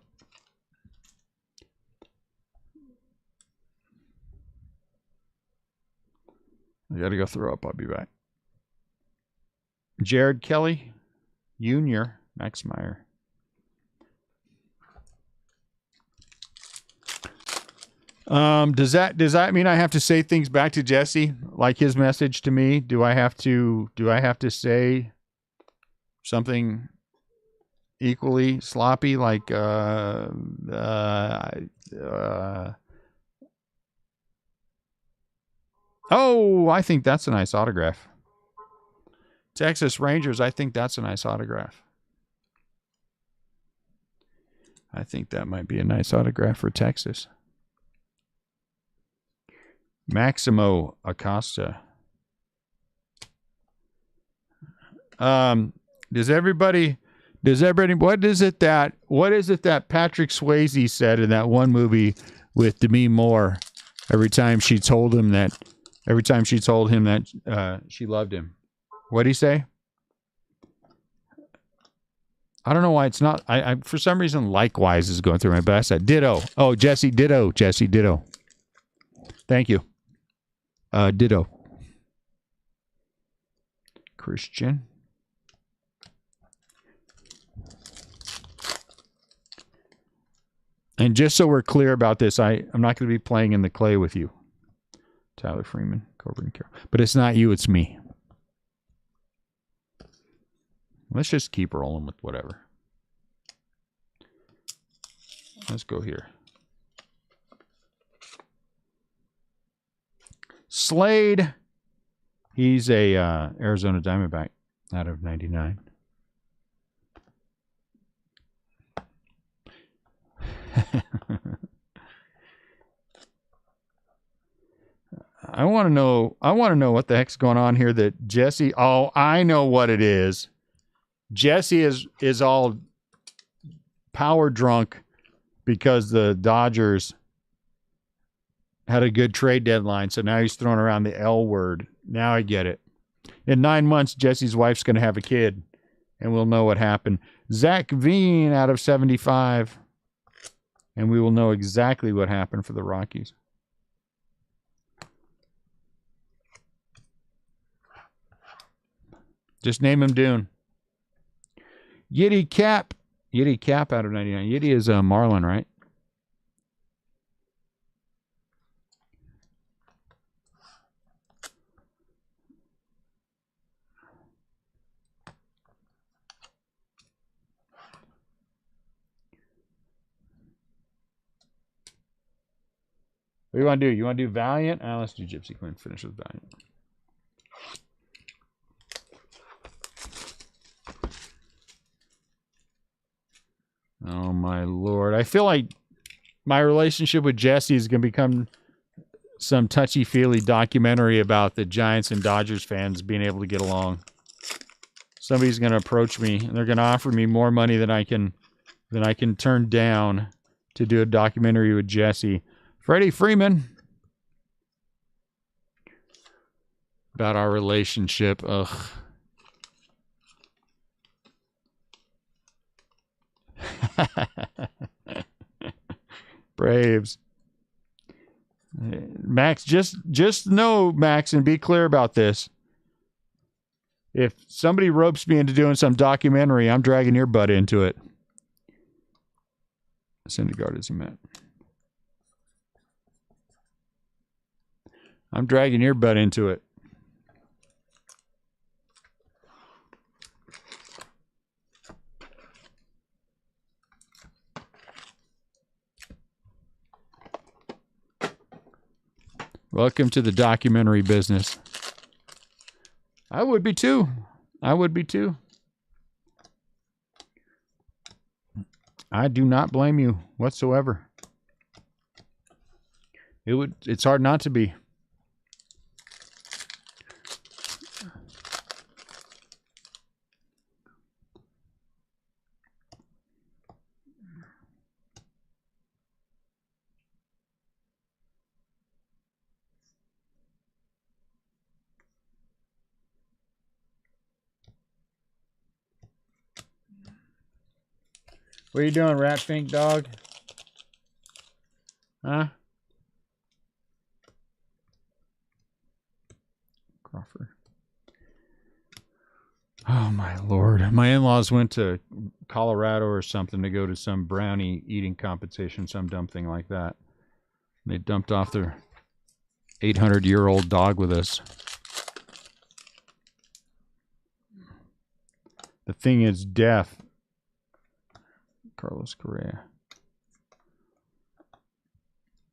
I got to go throw up. I'll be back. Jared Kelly, Jr., Max Meyer. Does that mean I have to say things back to Jesse like his message to me? Do I have to say something equally sloppy like oh, I think that's a nice autograph. Texas Rangers, I think that's a nice autograph. I think that might be a nice autograph for Texas. Maximo Acosta. Does everybody what is it that Patrick Swayze said in that one movie with Demi Moore every time she told him that she loved him? What'd he say? I don't know why it's not. I for some reason likewise is going through my best. I ditto. Oh, Jesse ditto. Jesse ditto. Thank you. Ditto. Christian. And just so we're clear about this, I'm not going to be playing in the clay with you. Tyler Freeman, Corbin Carroll. But it's not you, it's me. Let's just keep rolling with whatever. Let's go here. Slade. He's a Arizona Diamondback out of 99. I want to know what the heck's going on here that Jesse, oh, I know what it is. Jesse is all power drunk because the Dodgers had a good trade deadline, so now he's throwing around the L word. Now I get it. In 9 months, Jesse's wife's going to have a kid, and we'll know what happened. Zach Veen out of 75, and we will know exactly what happened for the Rockies. Just name him Dune. Yiddy Cap out of 99. Yiddy is a Marlin, right? What do you want to do? You want to do Valiant? Let's do Gypsy Queen. Finish with Valiant. Oh, my Lord. I feel like my relationship with Jesse is going to become some touchy-feely documentary about the Giants and Dodgers fans being able to get along. Somebody's going to approach me, and they're going to offer me more money than I can turn down to do a documentary with Jesse. Freddie Freeman. About our relationship. Ugh. Braves. Max, just know, Max, and be clear about this. If somebody ropes me into doing some documentary, I'm dragging your butt into it. Syndergaard is a Met. I'm dragging your butt into it. Welcome to the documentary business. I would be too. I would be too. I do not blame you whatsoever. It's hard not to be. What are you doing, Rat Fink Dog? Huh? Crawford. Oh, my Lord. My in-laws went to Colorado or something to go to some brownie eating competition, some dumb thing like that. They dumped off their 800-year-old dog with us. The thing is death. Carlos Correa.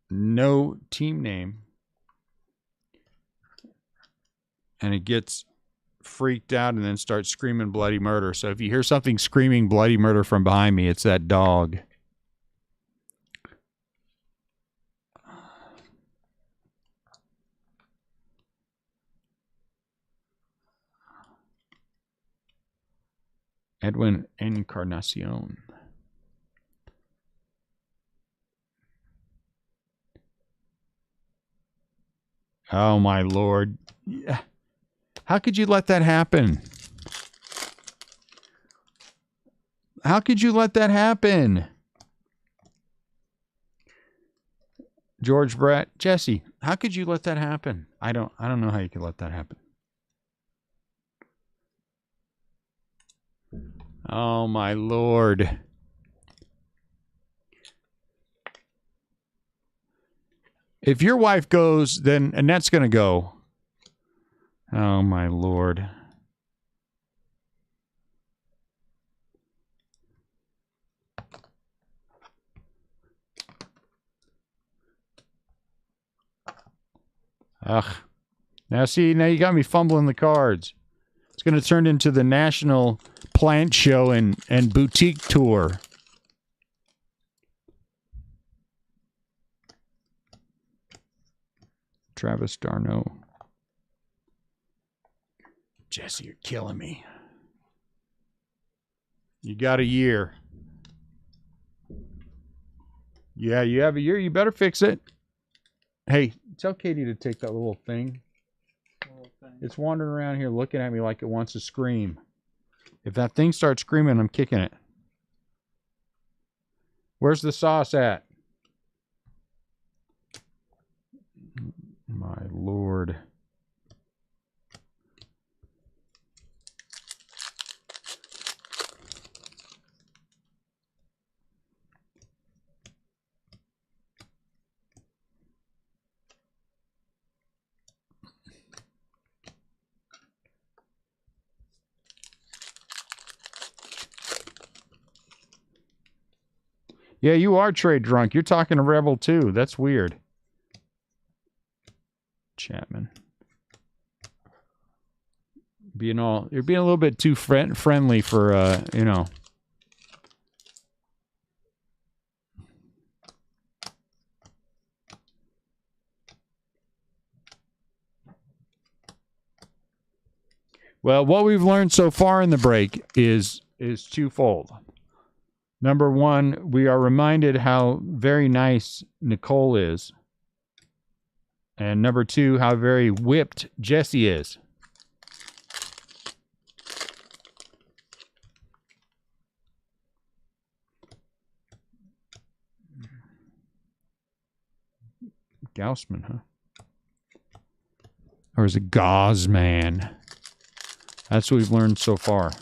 No team name. And it gets freaked out and then starts screaming bloody murder. So if you hear something screaming bloody murder from behind me, it's that dog. Edwin Encarnacion. Oh, my Lord. Yeah. How could you let that happen? How could you let that happen? George Brett, Jesse, how could you let that happen? I don't know how you could let that happen. Oh, my Lord. If your wife goes, then Annette's going to go. Oh, my Lord. Ugh. Now, see, now you got me fumbling the cards. It's going to turn into the National Plant Show and Boutique Tour. Travis Darno. Jesse, you're killing me. You got a year. Yeah, you have a year. You better fix it. Hey, tell Katie to take that little thing. It's wandering around here looking at me like it wants to scream. If that thing starts screaming, I'm kicking it. Where's the sauce at? My Lord. Yeah, you are trade drunk. You're talking to Rebel too. That's weird. Chapman. You're being a little bit too friendly for, you know. Well, what we've learned so far in the break is twofold. Number one, we are reminded how very nice Nicole is. And number two, how very whipped Jesse is. Gaussman, huh? Or is it Gaussman? That's what we've learned so far.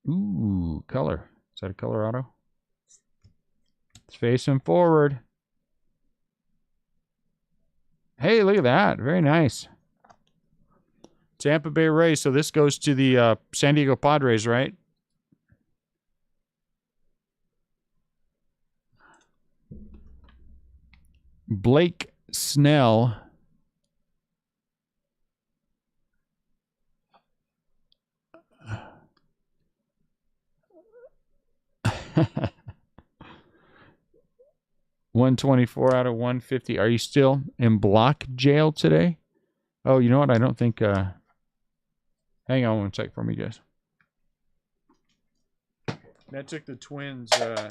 Ooh, color. Is that a Colorado? It's facing forward. Hey, look at that. Very nice. Tampa Bay Rays. So this goes to the San Diego Padres, right? Blake Snell. 124 out of 150. Are you still in block jail today? Oh, you know what? I don't think... hang on one sec for me, guys. That took the Twins to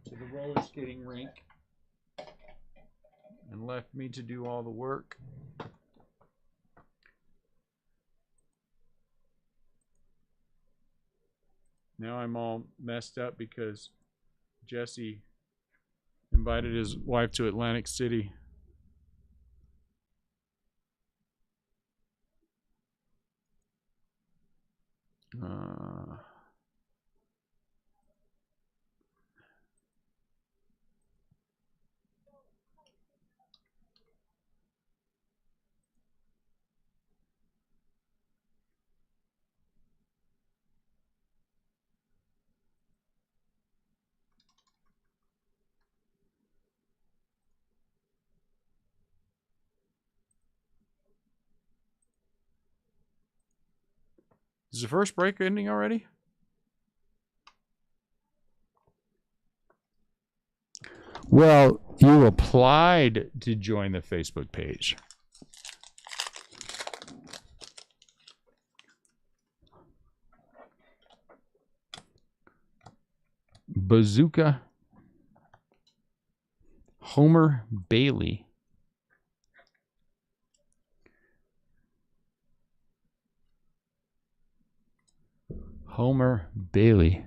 the roller skating rink and left me to do all the work. Now I'm all messed up because Jesse invited his wife to Atlantic City. Is the first break ending already? Well, you applied to join the Facebook page. Bazooka. Homer Bailey. Homer Bailey.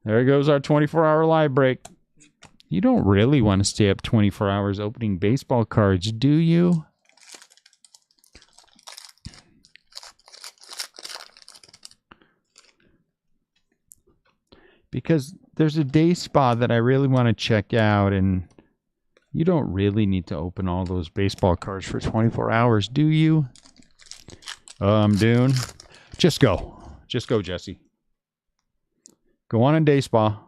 There goes our 24-hour live break. You don't really want to stay up 24 hours opening baseball cards, do you? Because there's a day spa that I really want to check out, and you don't really need to open all those baseball cards for 24 hours, do you? Dune. Just go. Just go, Jesse. Go on a day spa.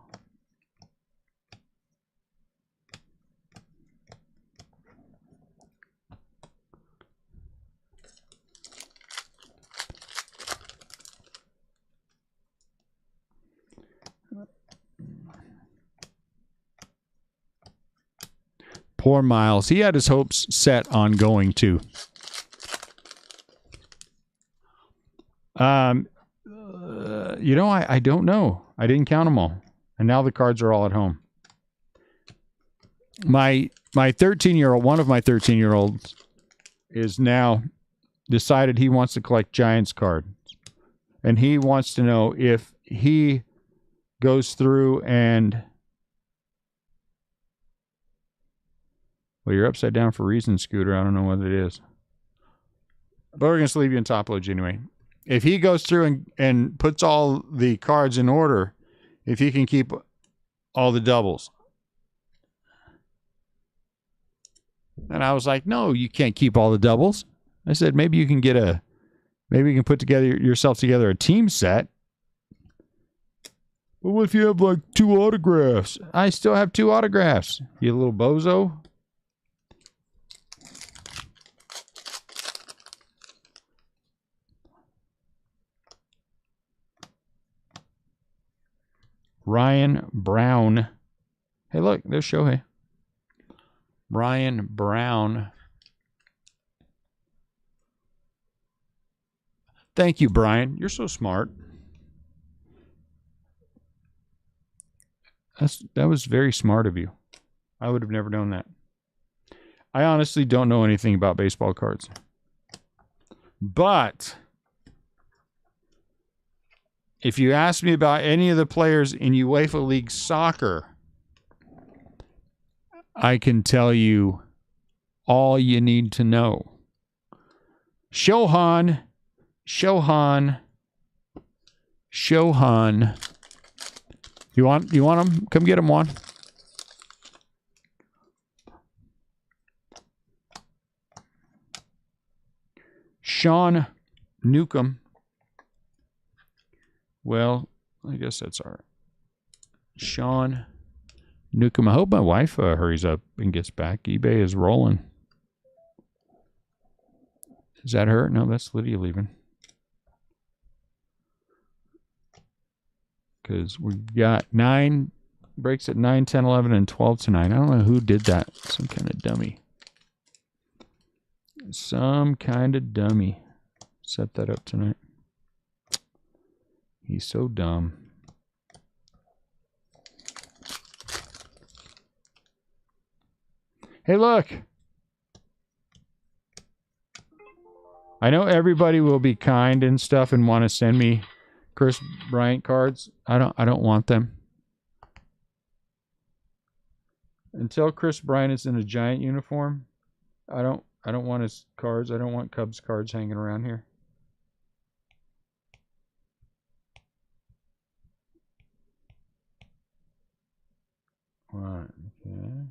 Poor Miles. He had his hopes set on going to. You know, I don't know. I didn't count them all. And now the cards are all at home. My 13-year-old, one of my 13-year-olds is now decided he wants to collect Giants cards. And he wants to know if he goes through and... Well, you're upside down for a reason, Scooter. I don't know what it is. But we're going to leave you in top loge anyway. If he goes through and puts all the cards in order, if he can keep all the doubles. And I was like, no, you can't keep all the doubles. I said, maybe you can put together yourself together a team set. Well, what if you have like 2 autographs? I still have 2 autographs. You little bozo. Ryan Brown. Hey, look, there's Shohei. Ryan Brown. Thank you, Brian. You're so smart. That was very smart of you. I would have never known that. I honestly don't know anything about baseball cards. But if you ask me about any of the players in UEFA League Soccer, I can tell you all you need to know. Shohan. You want him? Come get him, Juan. Sean Newcomb. Well, I guess that's all right. Sean Nukem, I hope my wife hurries up and gets back. eBay is rolling. Is that her? No, that's Lydia leaving. Because we got 9 breaks at 9, 10, 11, and 12 tonight. I don't know who did that. Some kind of dummy. Some kind of dummy set that up tonight. He's so dumb. Hey, look. I know everybody will be kind and stuff and want to send me Chris Bryant cards. I don't want them. Until Chris Bryant is in a Giant uniform, I don't want his cards. I don't want Cubs cards hanging around here. Right, okay.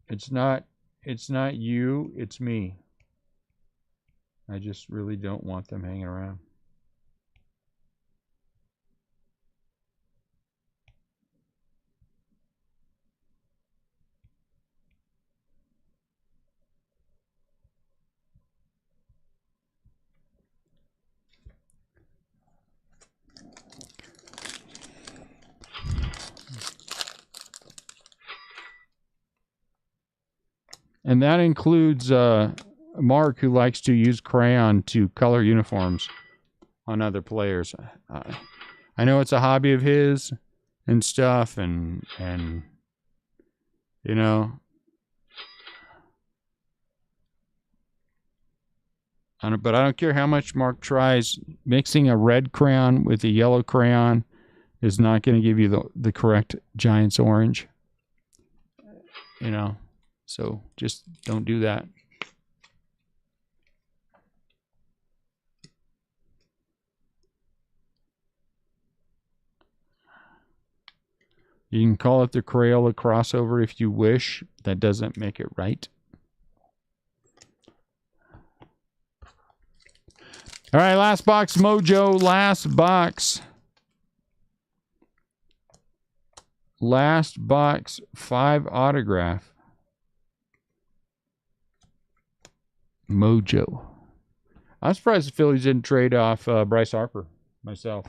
It's not you, it's me. I just really don't want them hanging around. And that includes Mark, who likes to use crayon to color uniforms on other players. I know it's a hobby of his and stuff, and you know, but I don't care how much Mark tries. Mixing a red crayon with a yellow crayon is not going to give you the correct Giants orange. You know. So just don't do that. You can call it the Crayola crossover if you wish. That doesn't make it right. All right, last box, Mojo. Last box. Last box, 5 autograph. Mojo. I'm surprised the Phillies didn't trade off Bryce Harper myself.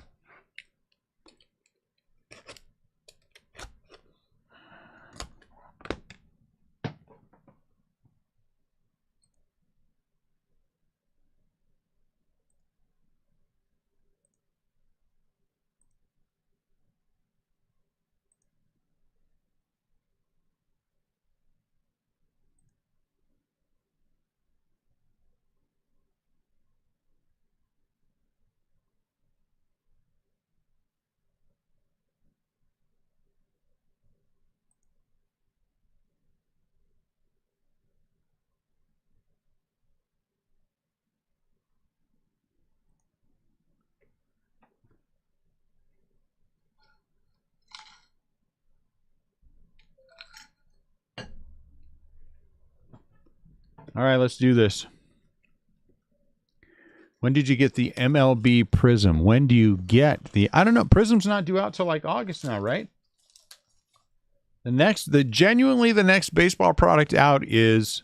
All right, let's do this. When did you get the MLB Prism? When do you get the... I don't know. Prism's not due out till like August now, right? Genuinely the next baseball product out is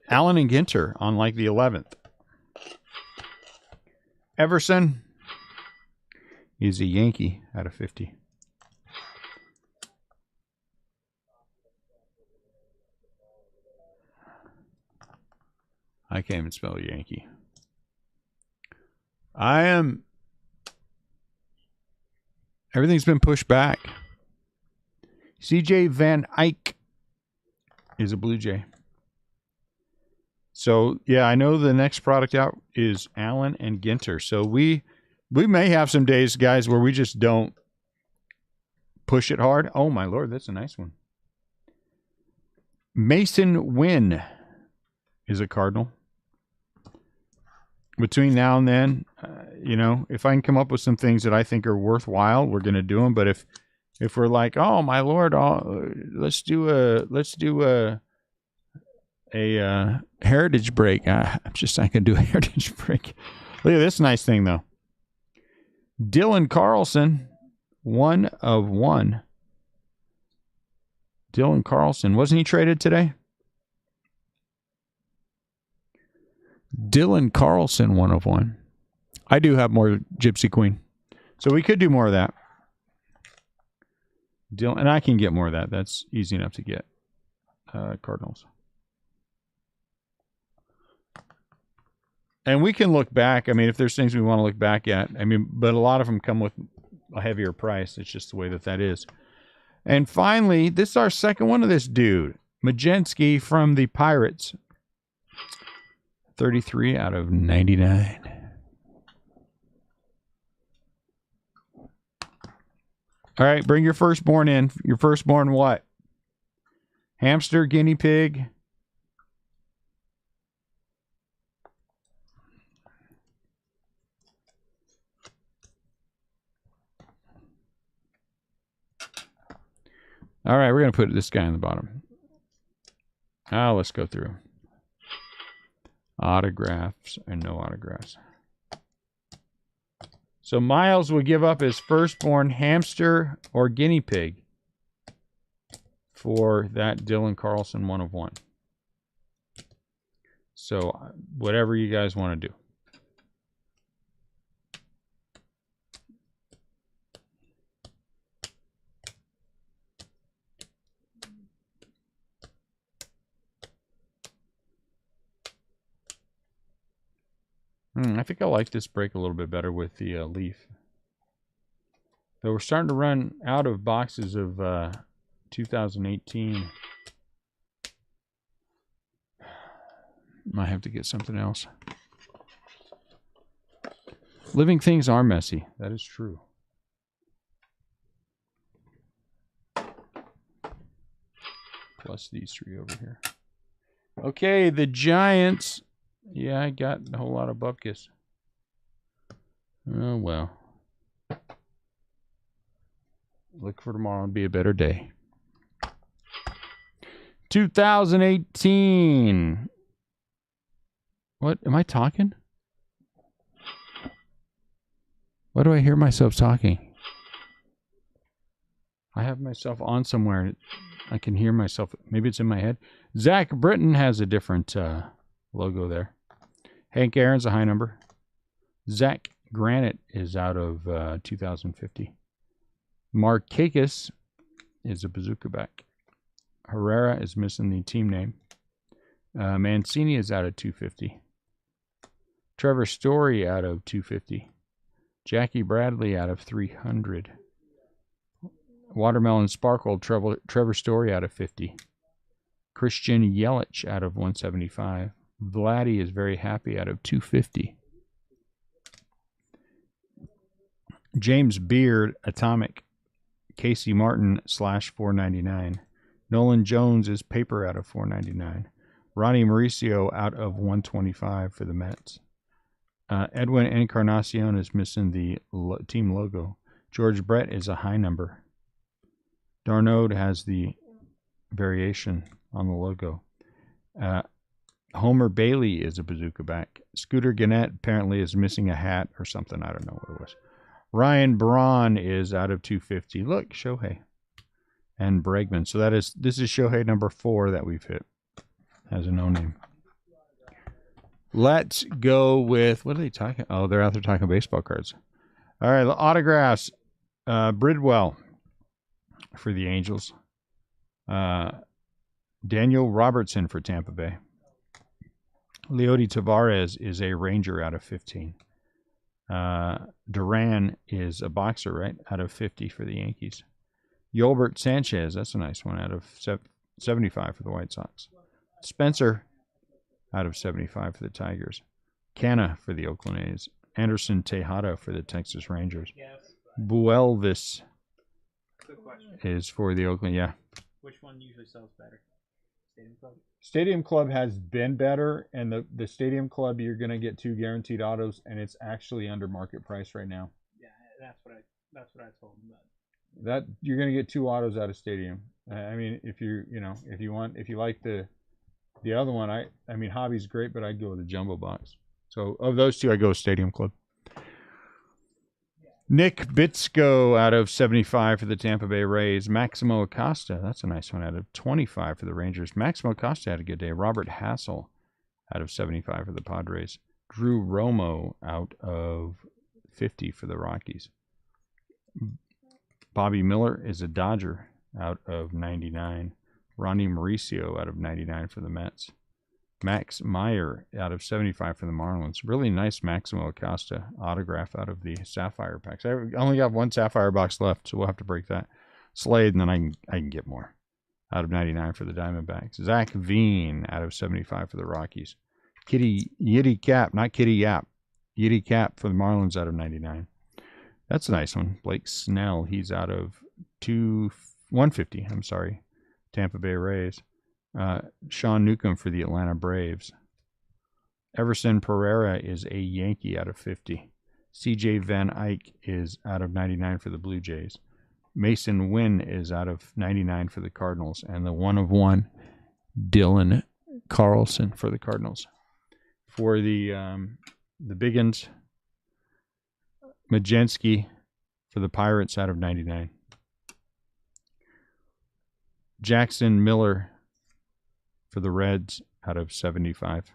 Allen and Ginter on like the 11th. Everson is a Yankee out of 50. I can't even spell Yankee. Everything's been pushed back. CJ Van Eyck is a Blue Jay. So, yeah, I know the next product out is Allen and Ginter. So we may have some days, guys, where we just don't push it hard. Oh, my Lord, that's a nice one. Mason Wynn is a Cardinal. Between now and then, you know, if I can come up with some things that I think are worthwhile, we're going to do them. But if we're like, oh my Lord, let's do a heritage break. I'm just not going to do a heritage break. Look at this nice thing though. Dylan Carlson 1 of 1. Dylan Carlson. Wasn't he traded today? Dylan Carlson, 1 of 1. I do have more Gypsy Queen. So we could do more of that. Dylan, and I can get more of that. That's easy enough to get. Cardinals. And we can look back. I mean, if there's things we want to look back at. I mean, but a lot of them come with a heavier price. It's just the way that is. And finally, this is our second one of this dude. Majensky from the Pirates. 33 out of 99. All right, bring your firstborn in. Your firstborn what? Hamster, guinea pig. All right, we're going to put this guy on the bottom. Now let's go through. Autographs and no autographs. So Miles would give up his firstborn hamster or guinea pig for that Dylan Carlson 1 of 1. So whatever you guys want to do. I think I like this break a little bit better with the leaf. Though we're starting to run out of boxes of 2018. Might have to get something else. Living things are messy. That is true. Plus these 3 over here. Okay, the Giants. Yeah, I got a whole lot of bupkis. Oh, well. Look for tomorrow and be a better day. 2018. What? Am I talking? Why do I hear myself talking? I have myself on somewhere. I can hear myself. Maybe it's in my head. Zach Britton has a different logo there. Hank Aaron's a high number. Zach Granite is out of 2050. Markakis is a bazooka back. Herrera is missing the team name. Mancini is out of 250. Trevor Story out of 250. Jackie Bradley out of 300. Watermelon Sparkle, Trevor Story out of 50. Christian Yelich out of 175. Vladdy is very happy out of 250. James Beard, Atomic. Casey Martin /499. Nolan Jones is paper out of 499. Ronnie Mauricio out of 125 for the Mets. Edwin Encarnacion is missing the team logo. George Brett is a high number. Darnode has the variation on the logo. Homer Bailey is a bazooka back. Scooter Gannett apparently is missing a hat or something. I don't know what it was. Ryan Braun is out of 250. Look, Shohei. And Bregman. So this is Shohei number 4 that we've hit. Has a no name. Let's go with, what are they talking? Oh, they're out there talking baseball cards. All right, autographs. Bridwell for the Angels. Daniel Robertson for Tampa Bay. Leody Tavares is a Ranger out of 15. Duran is a boxer, right? Out of 50 for the Yankees. Yolbert Sanchez, that's a nice one, out of 75 for the White Sox. Spencer out of 75 for the Tigers. Canna for the Oakland A's. Anderson Tejada for the Texas Rangers. Yes. Buelvis Good question. is for the Oakland, yeah. Which one usually sells better? Stadium Club? Stadium Club has been better, and the Stadium Club, you're going to get 2 guaranteed autos, and it's actually under market price right now. Yeah, that's what I told him. That you're going to get 2 autos out of Stadium. I mean, if you like the other one, I mean, Hobby's great, but I'd go with the jumbo box. So of those 2, I go with Stadium Club. Nick Bitsko out of 75 for the Tampa Bay Rays. Maximo Acosta, that's a nice one, out of 25 for the Rangers. Maximo Acosta had a good day. Robert Hassel out of 75 for the Padres. Drew Romo out of 50 for the Rockies. Bobby Miller is a Dodger out of 99. Ronnie Mauricio out of 99 for the Mets. Max Meyer out of 75 for the Marlins. Really nice Maximo Acosta autograph out of the Sapphire packs. I only got one Sapphire box left, so we'll have to break that. Slade, and then I can get more. Out of 99 for the Diamondbacks. Zach Veen out of 75 for the Rockies. Yiddy Cap, not Kitty Yap. Yiddy Cap for the Marlins out of 99. That's a nice one. Blake Snell, he's out of 150. I'm sorry. Tampa Bay Rays. Sean Newcomb for the Atlanta Braves. Everson Pereira is a Yankee out of 50. CJ Van Eyck is out of 99 for the Blue Jays. Mason Wynn is out of 99 for the Cardinals. And the 1 of 1, Dylan Carlson for the Cardinals. For the big uns, Majensky for the Pirates out of 99. Jackson Miller for the Reds out of 75.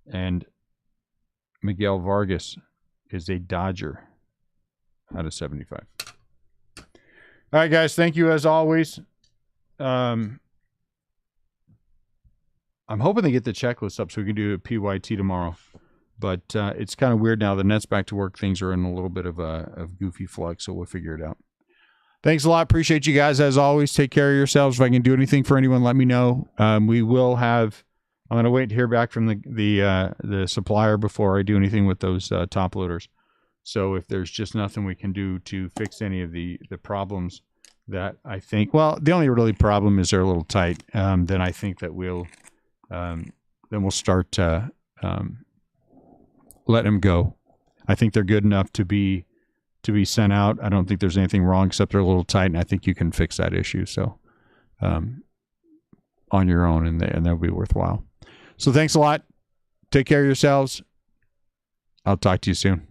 And Miguel Vargas is a Dodger out of 75. All right, guys. Thank you as always. I'm hoping they get the checklist up so we can do a PYT tomorrow. But it's kind of weird now. The Nets back to work. Things are in a little bit of a goofy flux, so we'll figure it out. Thanks a lot. Appreciate you guys as always. Take care of yourselves. If I can do anything for anyone, let me know. We will have. I'm going to wait to hear back from the supplier before I do anything with those top loaders. So if there's just nothing we can do to fix any of the problems that I think, well, the only really problem is they're a little tight. Then I think that we'll start let them go. I think they're good enough to be sent out. I don't think there's anything wrong except they're a little tight, and I think you can fix that issue. So on your own, and that'll be worthwhile. So thanks a lot. Take care of yourselves. I'll talk to you soon.